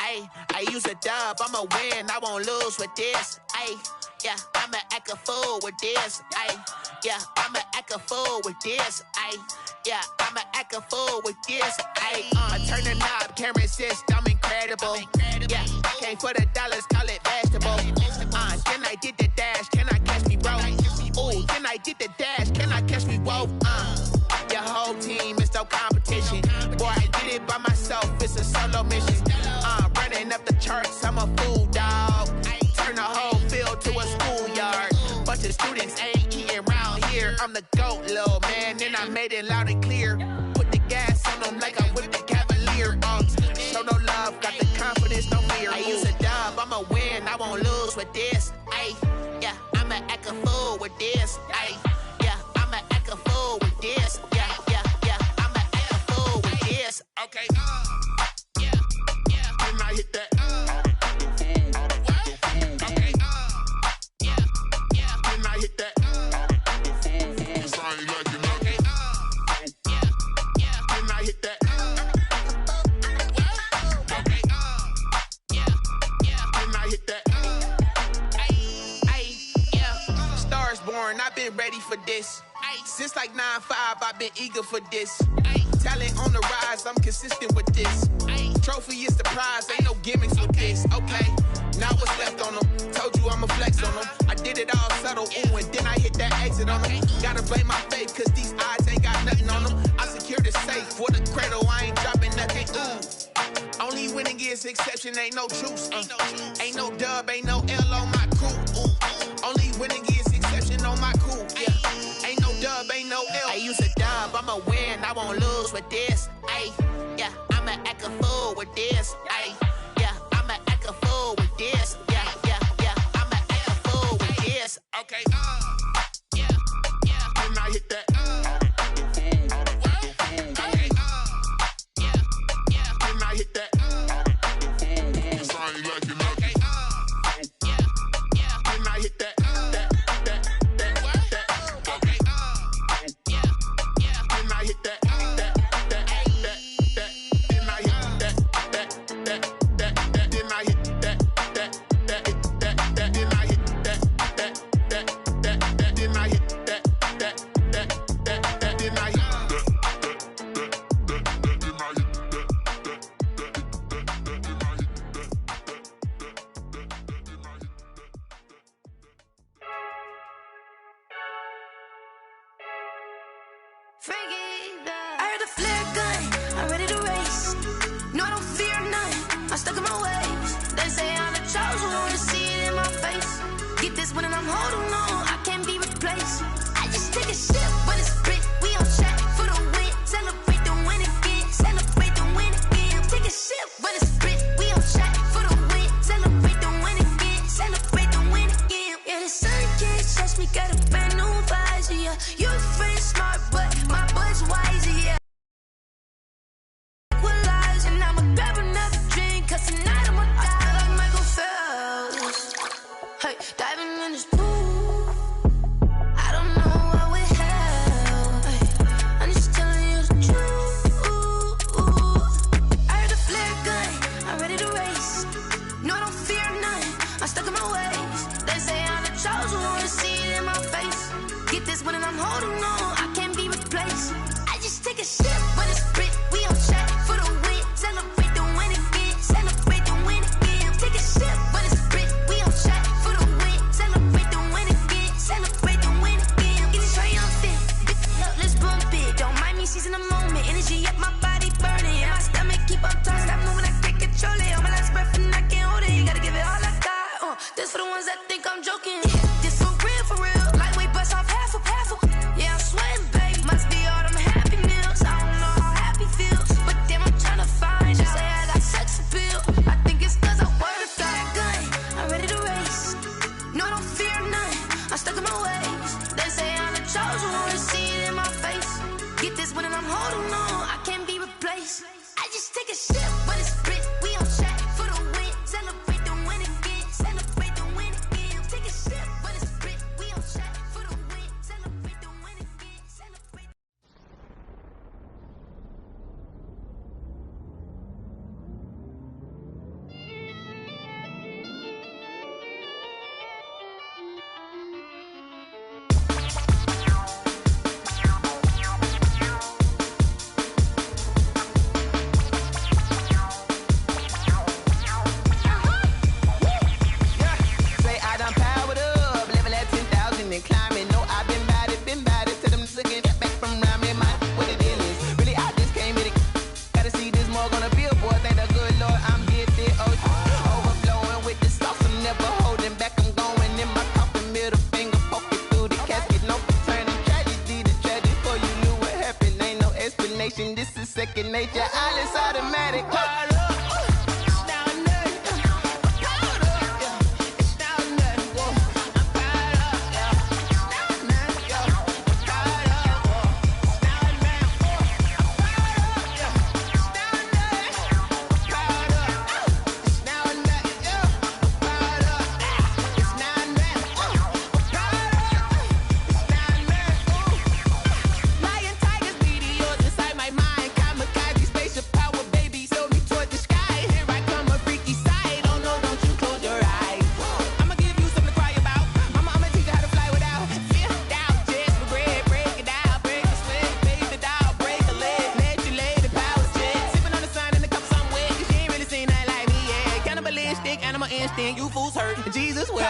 Ayy, I use a dub, I'ma win, I won't lose with this. Ayy, yeah, I'ma act a fool with this. Ayy, yeah, I'ma act a fool with this. Ayy, yeah, I'ma act a fool with this. Ayy, turn the knob, camera assist, I'm incredible. Yeah, came for the dollars, call it vegetable. Then I did the dash, can I catch me, bro? Ooh, then I did the dash, can I catch me, whoa? Your whole team is no competition. Boy, I did it by myself, it's a solo mission. Running up the charts, I'm a fool, dog. Turn the whole field to a schoolyard. Bunch of students ain't eating round here. I'm the GOAT, little man, and I made it loud and clear. Put the gas on them like I whipped the Cavalier. Show no love, got the confidence, no fear. I use a dub, I'ma win, I won't lose with this. Ayy, yeah, I'ma act a fool with this. Ayy, yeah, I'ma act a fool with this. Yeah, yeah, yeah, I'ma act a fool with this. Okay, yeah, yeah, can I hit that? Okay, yeah, yeah, can I hit that? Cause I ain't like it. Okay, yeah, yeah, can I hit that? Okay, yeah, yeah, can I hit that? Stars born, I've been ready for this. Since like 9-5, I've been eager for this. Talent on the rise, I'm consistent with this. Trophy is the prize, ain't no gimmicks with this. Okay, now what's left on them? Told you I'ma flex on them. I did it all subtle, ooh, and then I hit that exit on them. Gotta blame my faith, cause these odds ain't got nothing on them. I secure the safe for the cradle, I ain't dropping nothing, ooh. Only winning is exception, ain't no truce. Ain't no dub, ain't no L on my crew. Ooh. Only winning is exception on my crew. Yeah. Ain't no dub, ain't no L. I use a dub, I'ma win, I won't lose with this. Ayy, yeah, I'ma act a fool with this. Ayy, yeah, I'ma act a fool with this. Yeah, yeah, yeah, I'ma act a fool with this. Okay, yeah, yeah, can I hit that? Okay, yeah, yeah, can I hit that? Cause I ain't like it. Okay, yeah, yeah, can I hit that? I heard the flare gun, I'm ready to race. No, I don't fear none, I'm stuck in my ways. They say I'm the chosen one, to see it in my face. Get this one and I'm holding on, I can't be replaced. I just take a sip when it's split, we on track for the win. Celebrate the win again, celebrate the win again. Take a sip when it's split, we on track for the win. Celebrate the win again, celebrate the win again. Yeah, the sun can't touch me, got a brand new visor, yeah. You're friend smart, but my bud's wiser, yeah. Equalizing, I'ma grab another drink, cause tonight I'ma die like Michael Phelps. Hey, diving in this pool, I don't know what we have. Hey, I'm just telling you the truth. I heard the flare gun, I'm ready to race. No, I don't fear none, I'm stuck in my ways. They say I'm the chosen one, to see it in my face. Get this one and I'm holding on, I can't be replaced. I just take a sip when it's split, we on track for the win. Celebrate the win again, celebrate the win again. Take a sip when it's split, we on track for the win. Celebrate the win again, celebrate the win again. Get it triumphant, look, let's bump it. Don't mind me seizing the moment, energy up my body burning. And my stomach keep on turning, stop moving, I can't control it. On my last breath and I can't hold it, you gotta give it all I got. This for the ones that think I'm joking. This for real, lightweight bust off half a. Yeah, I'm sweating, babe, must be all them happy meals. I don't know how happy feels, but damn, I'm tryna find out. Say I got sex appeal, I think it's cause I work that gun, I'm ready to race. No, I don't fear none, I'm stuck in my ways. They say I'm the chosen one, to see it in my face. Get this one and I'm holding on, I can't be replaced. I just take a sip when it's split, we on track for the win. Celebrate the win again, celebrate the win again. Take a sip when it's split, we on track for the win. Celebrate the win again, celebrate. station. This is second nature. All is automatic. Powered up. You fools hurt. Jesus will.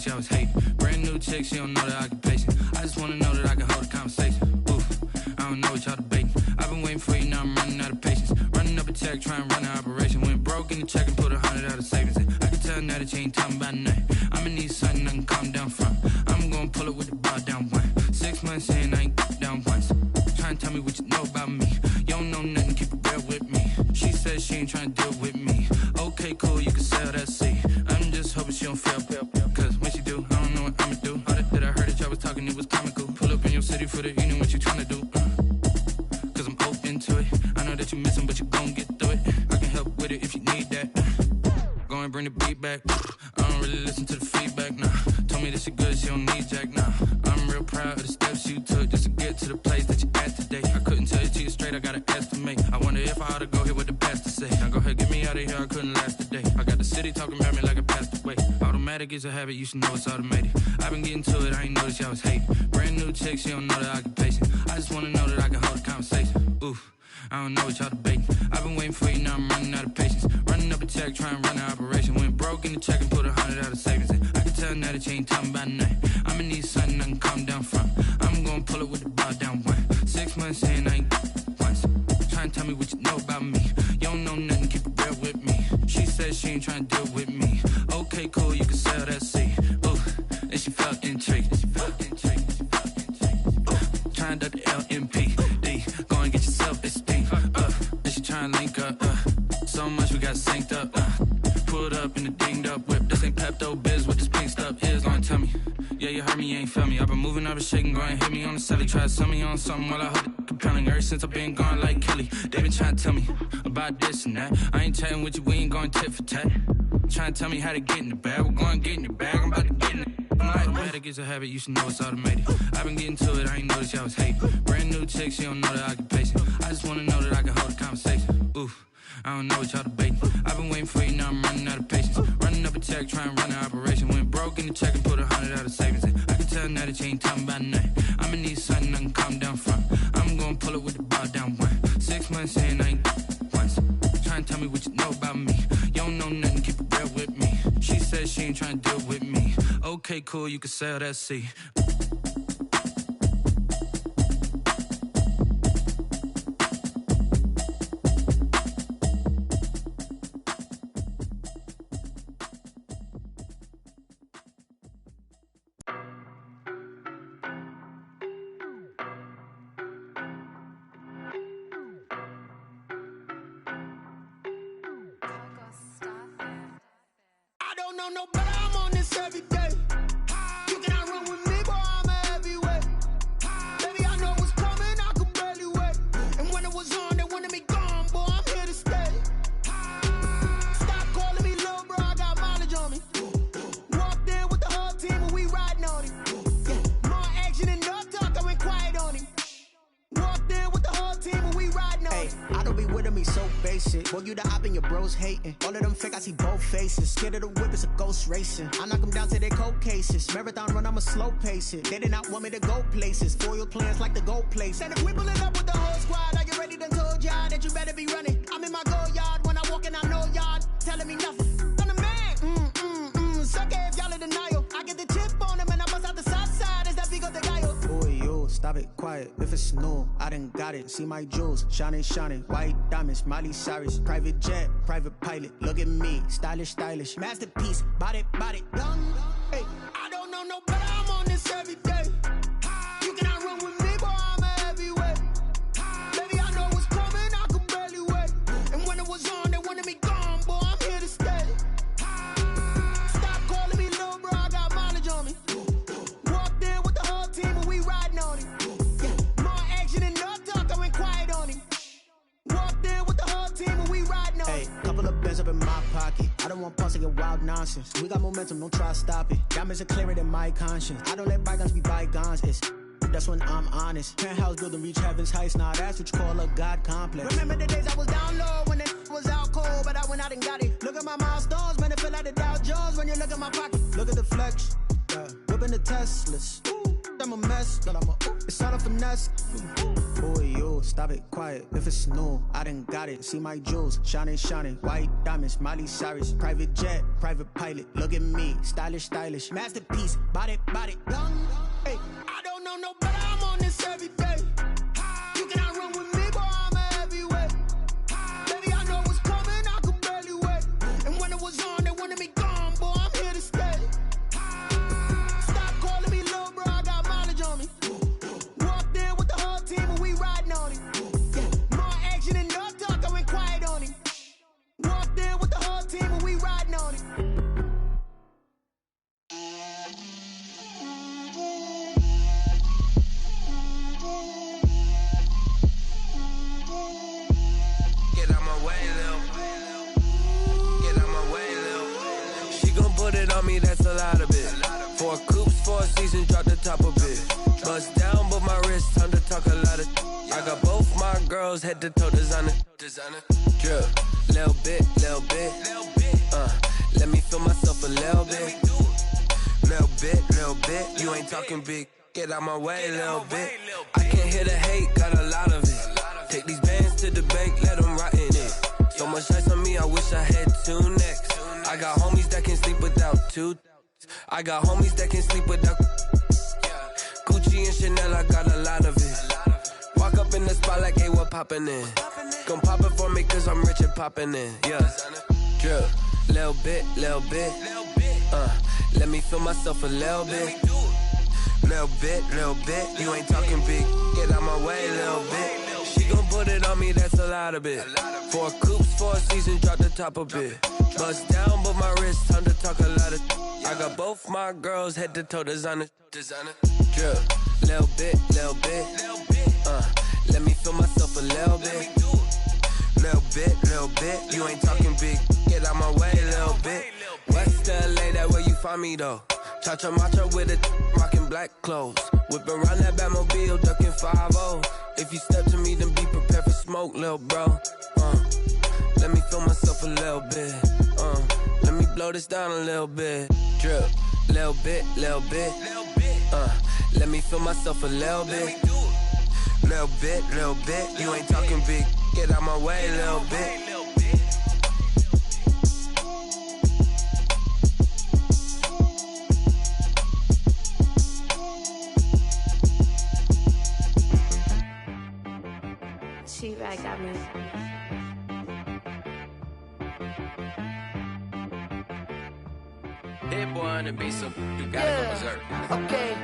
I was hating. Brand new chick, she don't know the occupation. I just wanna know that I can hold a conversation. Oof, I don't know what y'all debating. I've been waiting for you, now I'm running out of patience. Running up a check, trying to run an operation. Went broke in the check and put 100 out of savings in. I can tell now that you ain't talking about nothing. I'ma need something I can calm down from. I'm gonna pull it with the bar down one. 6 months in, I ain't down once. Trying to tell me what you know about me. You don't know nothing, keep it real with me. She said she ain't trying to deal with me. Okay, cool, you can sell that seat. I'm just hoping she don't fail. Cause when she do, I don't know what I'ma do. All that I heard that y'all was talking, it was comical. Pull up in your city for the evening, what you tryna do? Cause I'm open to it. I know that you missing, but you gon' get through it. I can help with it if you need that. Go and bring the beat back. I don't really listen to the feedback, nah. Told me that she good, she don't need jack, nah. I'm real proud of the steps you took just to get to the place that you at today. I couldn't tell you to you straight, I gotta estimate. I wonder if I ought to go here with the pastor say. Now go ahead, get me out of here, I couldn't last a day. I got the city talking about me like I passed away. Automatic is a habit, you should know it's automated. I've been getting to it, I ain't noticed y'all was hating. Brand new chick, she don't know the occupation. I just wanna know that I can hold a conversation. Oof, I don't know what y'all debating. I've been waiting for you, now I'm running out of patience. Running up a check, trying to run an operation. Went broke in the check and put 100 out of savings in. I can tell now that you ain't talking about nothing. I'ma need something I can calm down from. I'm gonna pull it with the bar down one. 6 months in, I ain't once. Trying to tell me what you know about me. You don't know nothing, keep it real with me. She said she ain't trying to deal with me. Okay, cool, you can sell that seat. Ooh, and she felt intrigued. Trying to the LMPD. Go and get your self-esteem. And she trying to link up. So much we got synced up. Pulled up in the dinged up whip. This ain't Pepto-Biz, what this pink stuff is. Gonna tell me. Yeah, you heard me, you ain't feel me. I've been moving, I've been shaking, go and hit me on the celly. Try to sell me on something while I hold it compelling. Ever since I've been gone like Kelly. They been trying to tell me about this and that. I ain't chatting with you, we ain't going tit for tat. Trying to tell me how to get in the bag. We're going to get in your bag, I'm about to get in it. Automatic is a habit, you should know it's automated. I've been getting to it, I ain't noticed y'all was hating. Brand new chick, she don't know the occupation. I just wanna know that I can hold a conversation. Oof, I don't know what y'all debating. I've been waiting for you, now I'm running out of patience. Running up a check, trying to run an operation. Went broke in the check and put 100 out of savings in. I can tell now that you ain't talking about nothing. I'ma need something I can calm down from. I'm gonna pull it with the bar down one. 6 months in, I ain't once. Trying to tell me what you know about me. You don't know nothing, keep it real with me. She said she ain't trying to deal with me. Okay, cool, you can sail that sea. I don't know no better, I'm on this every day. You cannot run with me, boy, I'm a heavyweight. Baby, I know what's coming, I could barely wait. And when it was on, they wanted me gone, boy, I'm here to stay. Stop calling me little bro, I got mileage on me. Walked in with the whole team and we riding on him. Yeah, more action and no talk, I went quiet on him. Walked in with the whole team and we riding on him. I don't be with him, he's so basic. Boy, you the op and your bros hating. All of them fake, I see both faces. Scared of the whip, it's a ghost racing. I knock them down to their cold cases. Marathon run, I'ma slow pace it. They did not want me to go places. Foil plans like the gold place. And if we pulling up with the whole squad, are you ready to told y'all that you better be running? I'm in my go yard when I walk in, I know y'all telling me nothing. I'm the man, suck it if y'all in denial. I get the chip on him and I bust out the south side. Is that big of the guy? Boy, yo, stop it, quiet. If it's new, I done got it. See my jewels, shining, shining. White diamonds, Miley Cyrus. Private jet, private pilot. Look at me, stylish, stylish. Masterpiece, body, young. Hey, I don't know no better, I'm on this every day. You cannot run with me, boy, I'm a heavyweight. Baby, I know what's coming, I could barely wait. And when it was on, they wanted me gone, boy, I'm here to stay. Stop calling me little bro, I got mileage on me. Walked in with the whole team and we riding on him. Yeah, more action and no talk, I went quiet on him. Walked in with the whole team and we riding on him. Hey, couple of bands up in my pocket. I don't want pulse to get wild nonsense. We got momentum, don't try to stop it. Diamonds are clearer than my conscience. I don't let bygones be bygones. That's when I'm honest. Penthouse building, reach heaven's heights. Now that's what you call a God complex. Remember the days I was down low when it was out cold, but I went out and got it. Look at my milestones, man, it feel like the Dow Jones when you look at my pocket. Look at the flex, whipping the Teslas. I'm a mess, but it's all a finesse. Boy, yo, stop it, quiet. If it's new, I done got it. See my jewels, shining, shining. White diamonds, Miley Cyrus. Private jet, private pilot. Look at me, stylish, stylish. Masterpiece, body, young. Hey, I don't know no better, I'm on this every day. You cannot run with me, boy, I'm a heavyweight. Baby, I know what's coming, I could barely wait. And when it was on, they wanted me gone, boy, I'm here to stay. Stop calling me little bro, I got mileage on me. Walked in with the whole team and we riding on him. Yeah, more action and no talk, I went quiet on him. Walked in with the whole team and we riding on him. Get out my way, Lil. Get out my way, Lil. She gon' put it on me, that's a lot of it. 4 coops, 4 seasons, drop the top of it. Bust down, but my wrist, time to talk a lot of. I got both my girls, head to toe designer. Drip, little bit. Let me feel myself a little bit. Little bit. You ain't talking big. Get out my way, little bit. I can't hear the hate, got a lot of it. Take these bands to the bank, let them rot in it. So much ice on me, I wish I had 2 necks. I got homies that can sleep without 2. I got homies that can sleep without Gucci and Chanel, I got a lot of it. Walk up in the spot like, hey, what poppin' in? Gon' pop it for me cause I'm rich and poppin' in, yeah. Drip, little bit. Let me feel myself a little bit. Little bit. You ain't talking big. Get out my way, little bit. She gon' put it on me, that's a lot of it. 4 coops, 4 seasons, drop the top a bit. Bust down, but my wrist, time to talk a lot of. I got both my girls, head to toe designer. Drip, little bit. Let me feel myself a little bit. Little bit. You ain't talking big. Get out my way, little bit. West LA, that where you find me though. Cha-cha matcha with a rockin' black clothes. Whip around that Batmobile, duckin' 5-0. If you step to me, then be prepared for smoke, lil' bro. Let me feel myself a little bit. Let me blow this down a little bit. Drip, little bit. Let me feel myself a little bit. Little bit. You ain't talking big. Get out my way, little bit. T-Bag got me. That boy on the beat, so you gotta go berserk. Okay.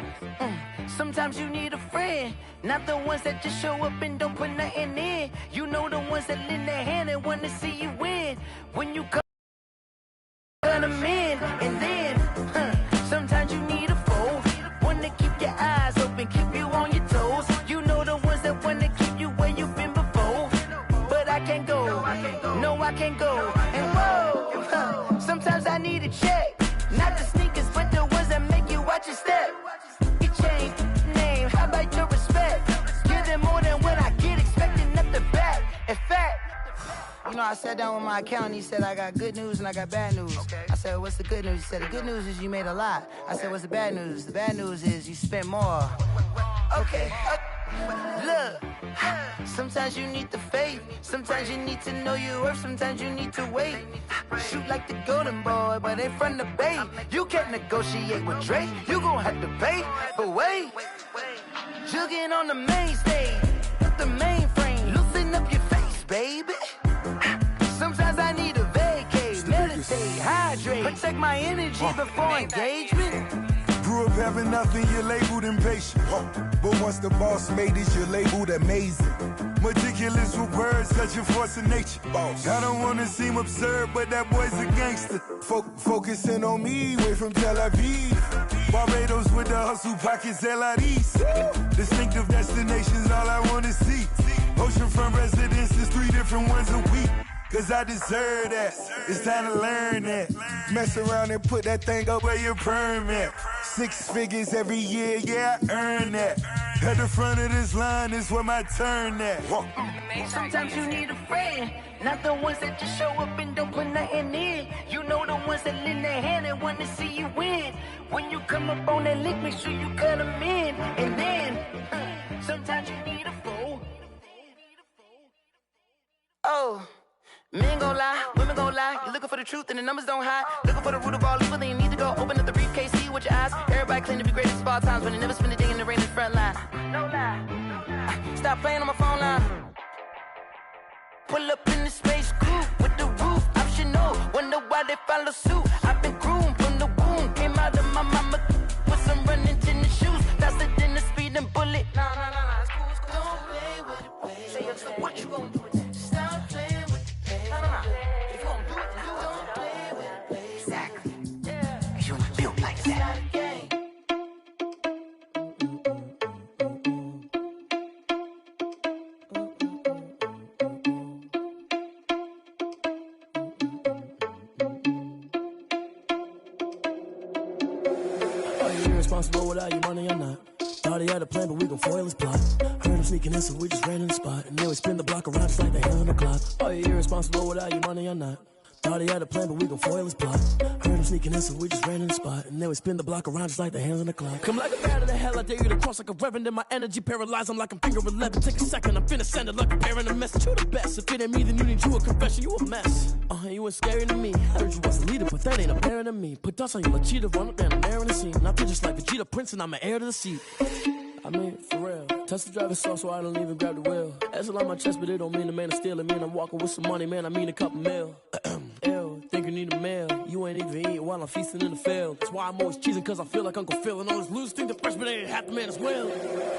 Sometimes you need a friend, not the ones that just show up and don't put nothing in. You know the ones that lend their hand and want to see you win. When you come them in, and then sometimes you need a foe, one to keep your eyes open, keep you on your toes. You know the ones that want to keep you where you've been before. But I can't go, no I can't go. And whoa, sometimes I need a check. Not the sneakers, but the ones that make you watch your step. You change name, how about your respect? Give them more than what I get, expecting nothing back. In fact, you know, I sat down with my accountant, he said I got good news and I got bad news. I said, what's the good news? He said, the good news is you made a lot. I said, what's the bad news? The bad news is you spent more. Okay. Look, sometimes you need the faith, sometimes you need to know your worth, sometimes you need to wait. Shoot like the golden boy, but in front of the bay. You can't negotiate with Drake, you gon' have to pay. But wait, jugging on the main stage, the mainframe, loosen up your face, baby. Sometimes I need a vacate, meditate, hydrate, protect my energy before engagement. Grew up having nothing, you're labeled impatient. But once the boss made it, you're labeled amazing. Meticulous with words, such a force of nature. I don't wanna seem absurd, but that boy's a gangster. Focusing on me, way from Tel Aviv. Barbados with the hustle pockets, LIDs. Distinctive destinations, all I wanna see. Oceanfront residences, 3 different ones a week. Cause I deserve that, it's time to learn that. Mess around and put that thing up where your permit. 6 figures every year, yeah, I earn that. At the front of this line is where my turn at. Sometimes you need a friend, not the ones that just show up and don't put nothing in. You know the ones that lend their hand and want to see you win. When you come up on that lick, make sure you cut them in. And then, sometimes you need a foe. Oh. Men gon' lie, women gon' lie. You're looking for the truth and the numbers don't hide. Looking for the root of all evil, then you need to go open up the briefcase, see with your eyes. Everybody claim to be greatest of all times, but they never spend a day in the rain in the front line. No lie. Stop playing on my phone line. Pull up in the space coupe with the roof optional. Wonder why they follow suit. I've been groomed from the womb. Came out of my mama with some running tennis shoes. Faster than the speeding bullet. Nah, it's cool, it's cool. Don't play with it, baby. Say what you gon' do? Stop playing. If you don't do it, then don't play with it, baby. Exactly. Yeah. You ain't built like that. Are you irresponsible without your money or not? Thought he had a plan, but we gon' foil his plot. Heard him sneaking in, so we just ran in the spot. And then we spin the block around just like the hell on the clock. Are you irresponsible without your money or not? Thought he had a plan, but we gon' foil his plot. Heard him sneaking in, so we just ran in the spot. And then we spin the block around just like the hands on the clock. Come like a bat of the hell, I dare you to cross like a reverend. And my energy paralyzed, I'm like I'm finger 11. Take a second, I'm finna send it like a bear in a message. You the best, if it ain't me, then you need you a confession. You a mess, you ain't scary to me. Heard you was a leader, but that ain't apparent to me. Put dust on you, like cheetah, run up and I'm there in the scene. And I feel just like Vegeta Prince and I'm an heir to the seat. I mean, for real. Touch the driver's sauce so I don't even grab the wheel. That's on my chest, but it don't mean the man is stealing. Man, I'm walking with some money, man, I mean a couple mil. Ew, think you need a meal. You ain't even eating while I'm feasting in the field. That's why I'm always cheesing, cause I feel like Uncle Phil. And all those losers think the freshman ain't half the man as well.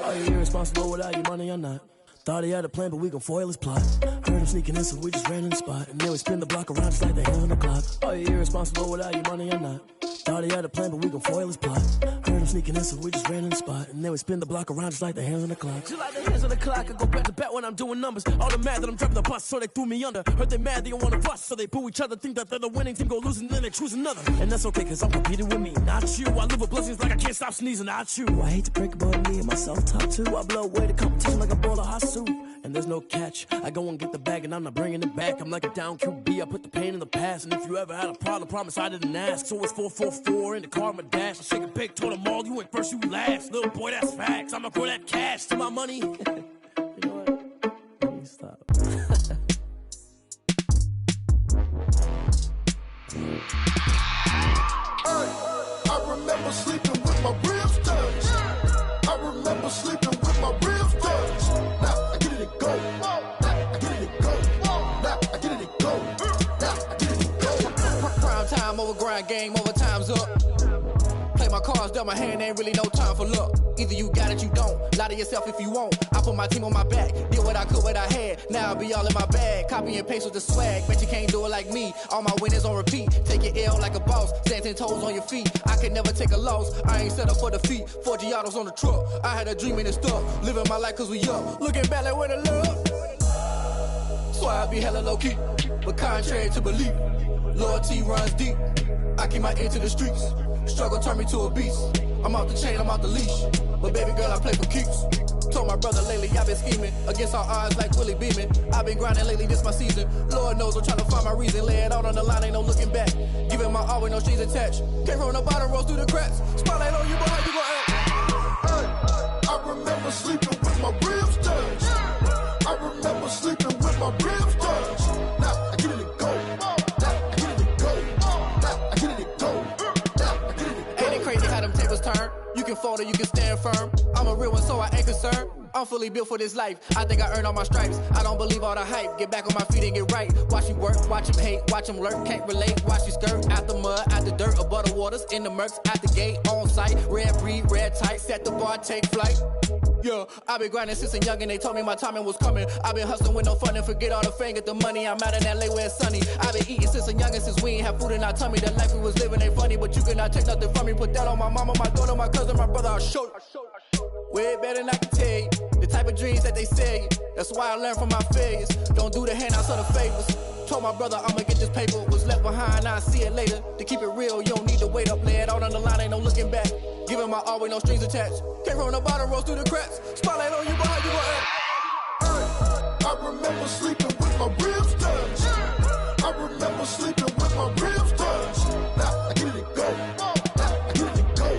Are you irresponsible without your money or not? Thought he had a plan, but we gon' foil his plot. Heard him sneaking in, so we just ran in the spot. And then we spin the block around just like the hell on the clock. Are you irresponsible without your money or not? Thought he had a plan, but we gon' foil his plot. Heard him sneaking in, so we just ran in the spot. And then we spin the block around just like the hands on the clock. Just like the hands on the clock, I go back to back when I'm doing numbers. All the mad that I'm driving the bus, so they threw me under. Heard they mad, they don't wanna fuss, so they boo each other. Think that they're the winning team, go losing, then they choose another. And that's okay, cause I'm competing with me, not you. I live with blessings like I can't stop sneezing, not you. I hate to break about me and my self-talk too. I blow away the competition like a bowl of hot soup. And there's no catch, I go and get the bag and I'm not bringing it back. I'm like a down QB, I put the pain in the past. And if you ever had a problem, promise I didn't ask. So it's 444 in the car, my dash. I shake a big, told them all, you ain't first, you last. Little boy, that's facts, I'ma throw that cash to my money. You know what? Let me stop. I remember sleeping with my ribs touched. I remember sleeping with my ribs touched. Now I get it and go. Now I get game over, time's up. Play my cards, dealt my hand, ain't really no time for luck. Either you got it, you don't. Lie to yourself if you won't. I put my team on my back, did what I could, what I had. Now I be all in my bag, copy and paste with the swag. Bet you can't do it like me. All my winners on repeat. Take your L like a boss, stand 10 toes on your feet. I can never take a loss. I ain't set up for defeat. 4 Giottos on the truck. I had a dream and it stuck. Living my life cause we up. Looking back like where the love. So I be hella low key, but contrary to belief, loyalty runs deep. I keep my ear to the streets. Struggle turned me to a beast. I'm out the chain, I'm out the leash. But baby girl, I play for keeps. Told my brother lately, I've been scheming against all odds like Willie Beeman. I've been grinding lately, this my season. Lord knows I'm trying to find my reason. Lay it out on the line, ain't no looking back. Giving my all with no strings attached. Came from the bottom, rose through the cracks. Spotlight on you, but how you gon' act? I remember sleeping with my ribs touched. I remember sleeping with my ribs touched. Now I get it go. Now I get it go. Now I get it go. Now I get it go. Ain't it crazy how them tables turn? You can fold or you can stand firm. I'm a real one, so I ain't concerned. I'm fully built for this life. I think I earned all my stripes. I don't believe all the hype. Get back on my feet and get right. Watch you work, watch him hate, watch him lurk. Can't relate, watch you skirt. Out the mud, out the dirt, above the waters, in the murks, out the gate, on site. Red breed, red tight, set the bar, take flight. Yeah, I been grinding since a youngin'. They told me my timing was coming. I been hustling with no fun and forget all the fame, get the money. I'm out in LA where it's sunny. I been eating since a youngin', since we ain't have food in our tummy. The life we was living ain't funny, but you cannot take nothing from me. Put that on my mama, my daughter, my cousin, my brother. I'll show you. Way better than I can tell you. The type of dreams that they sell you. That's why I learned from my failures. Don't do the handouts or the favors. Told my brother I'ma get this paper. Was left behind, I'll see it later. To keep it real, you don't need to wait up. Lay it out on the line, ain't no looking back. Giving my all with no strings attached. Came from the bottom, rose through the cracks. Spotlight on you, but how you gon' act? I remember sleeping with my ribs touched. I remember sleeping with my ribs touched. Now I get it go. Now I get it go.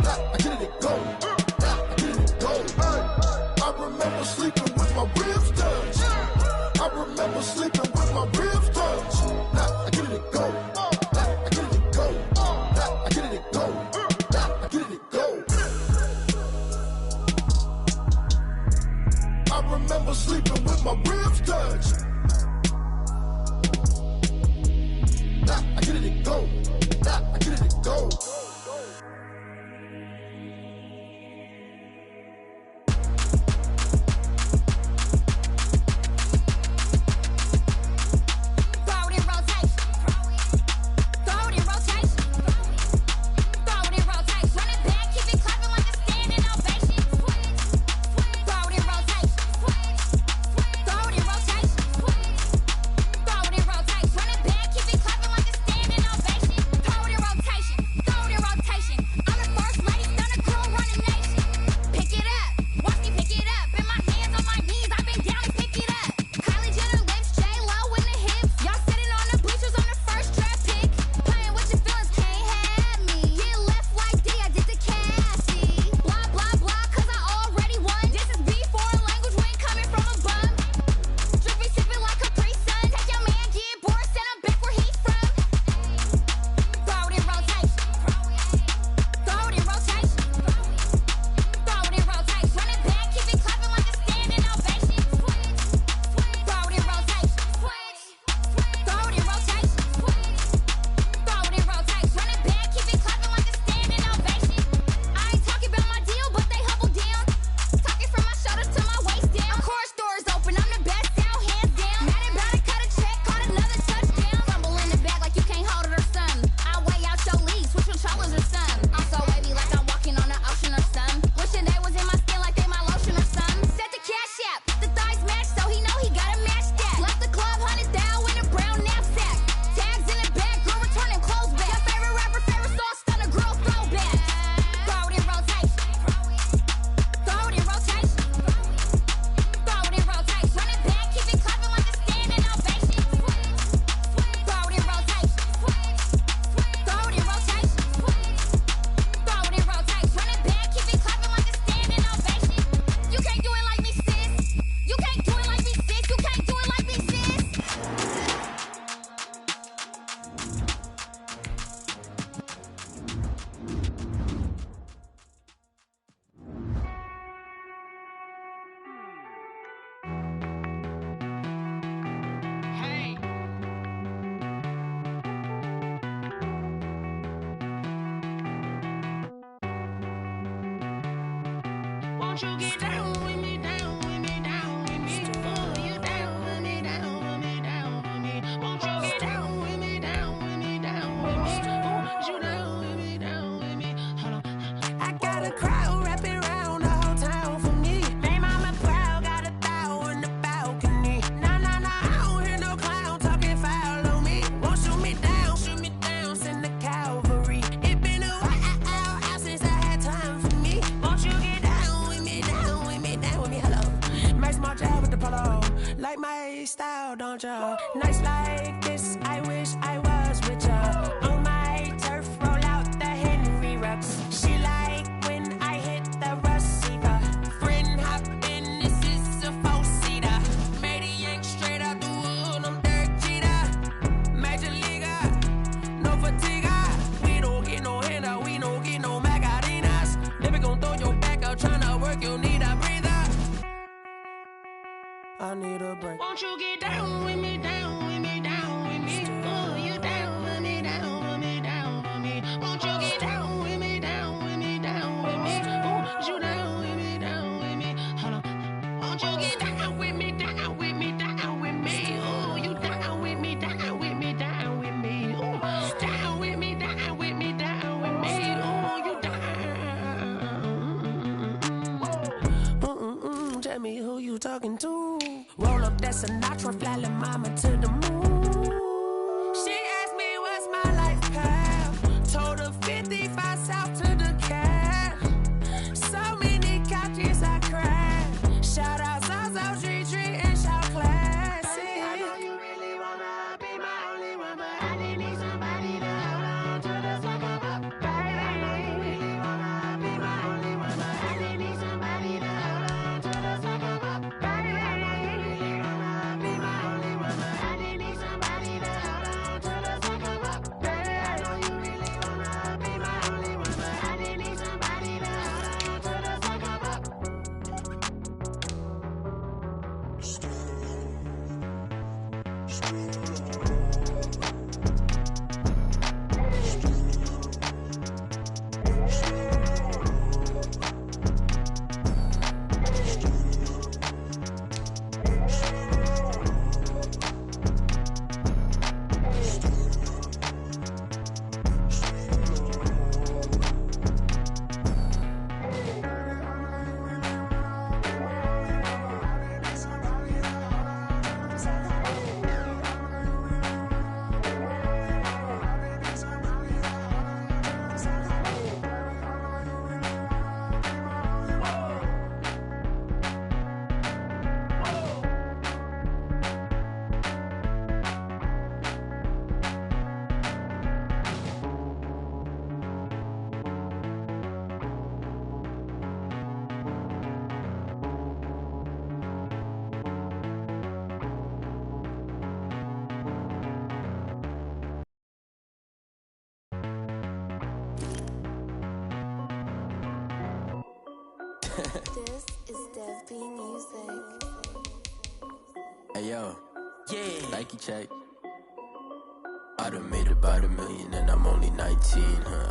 Now I get it go. Now I get it go. I remember sleeping with my ribs touched. I remember sleeping with my ribs touched. Now I get it go. Now I get it go. Now I get it go. Now I get it go. I remember sleeping with my ribs touched. Won't you get down with me, down with me, down with me? Oh, you down with me, down with me, down with me. Won't you get down with me, down with me, down with me? Oh, you down with me, down with me. Hold on. I got a crowd wrapping around the whole town for me. They mama proud, got a thou in the balcony. Nah, nah, nah, I don't hear no clown talking foul on me. Won't shoot me down, send the cavalry. It been a while since I had time for me. Won't you get down with me, down with me, down with me? Hello. Max my job with the polo. Like my style, don't ya? Nights like this, I wish I was with ya. On my turf, roll out the Henry Rux. She like when I hit the receiver. Friend hop in, this is a four-seater. Made a yank straight out the wood, I'm Derek Jeter. Major leaguer, no fatigue. We don't get no handout, we don't get no Macarinas. Never gon' throw your back out, tryna work, you need a breather. I need a break. Won't you get down with me, down with me, down with me? Oh, you down with me, down with me, down with me. Won't you get down with me, down with me, down with me? Oh, you down with me, down with me. Hold on. Won't you get down with me, down with me, down with me? Oh, you down with me, down with me, down with me. Oh, down with me, down with me, down with me. Oh, you down. Tell me who you talking to. Roll up that Sinatra, fly la mama to the moon. She asked me what's my life path. Told her 55 south to the cat. So many couches I cried. Shout out Zazo, Tree, and shout classic. I know you really wanna be my only one, but I didn't need somebody to hold on to the sucker up. Baby, I know you really wanna be my only one, but I didn't need somebody to hold on to the sucker up. Baby, I know you really wanna be my only one, but I didn't need somebody to hold on to the sucker up. Baby, I know you really wanna be my only one, but I didn't need somebody to hold on to the sucker up. This is Dev B Music. Hey yo, Nike check. I done made about $1 million and I'm only 19,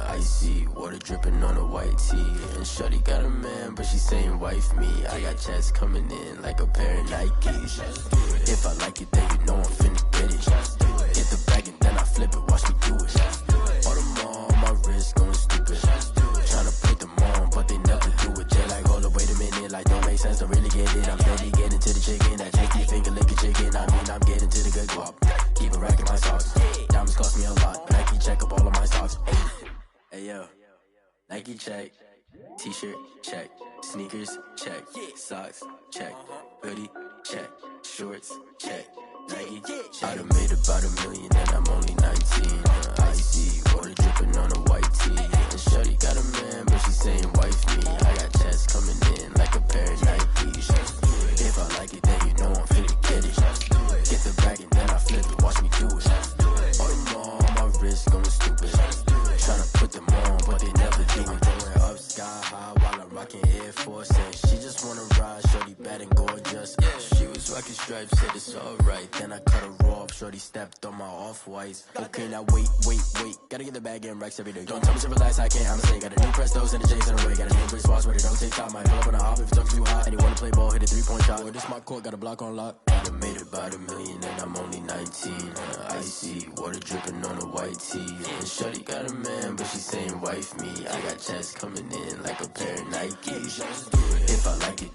icy, water dripping on a white tee. And shorty got a man, but she saying wife me. I got checks coming in like a pair of Nikes. If I like it, then you know I'm finna get it. Get the bag and then I flip it, watch me do it. All them on my wrist going stupid. Tryna put them on, but they never do it. They like, hold up, wait a minute, like don't make sense, don't really get it. I'm steady getting to the chicken, that tricky finger licking chicken. I mean, I'm getting to the good guap. Keep a rack in my socks. Diamonds cost me a lot. Nike check up all of my socks. Hey yo, Nike check. T-shirt check. Sneakers check. Socks check. Hoodie check. Shorts check. Nike. I done made about $1 million and I'm only 19. Icy, water dripping on a white tee. And shorty got a man, but she saying wife me. I got checks coming in like a pair of Nikes. If I like it, then you know I'm finna get it. Get the bag and then I flip it, watch me do it. All them on my wrist going stupid. Tryna put them on, but they never do it. Going up sky high while I'm rocking Air Force. And she just wanna ride, shorty bad and gorgeous. She was rocking stripes, said it's alright. Then I cut her off, shorty stepped on my off-whites. Okay, now wait. Gotta get the bag in racks every day. Don't tell me to relax, I can't, I'm saying. Got a new Prestos and the J's in the way. Got a new Chris Foss, but it don't take time. Might pull up on a hop if it talks too hot. And you wanna play ball, hit a 3-point shot. Boy, this my court, got a block on lock. I done made about $1 million and I'm only 19. Icy, water dripping on a white tee. And shorty got a man, but she saying wife me. I got checks coming in like a pair of Nikes. If I like it,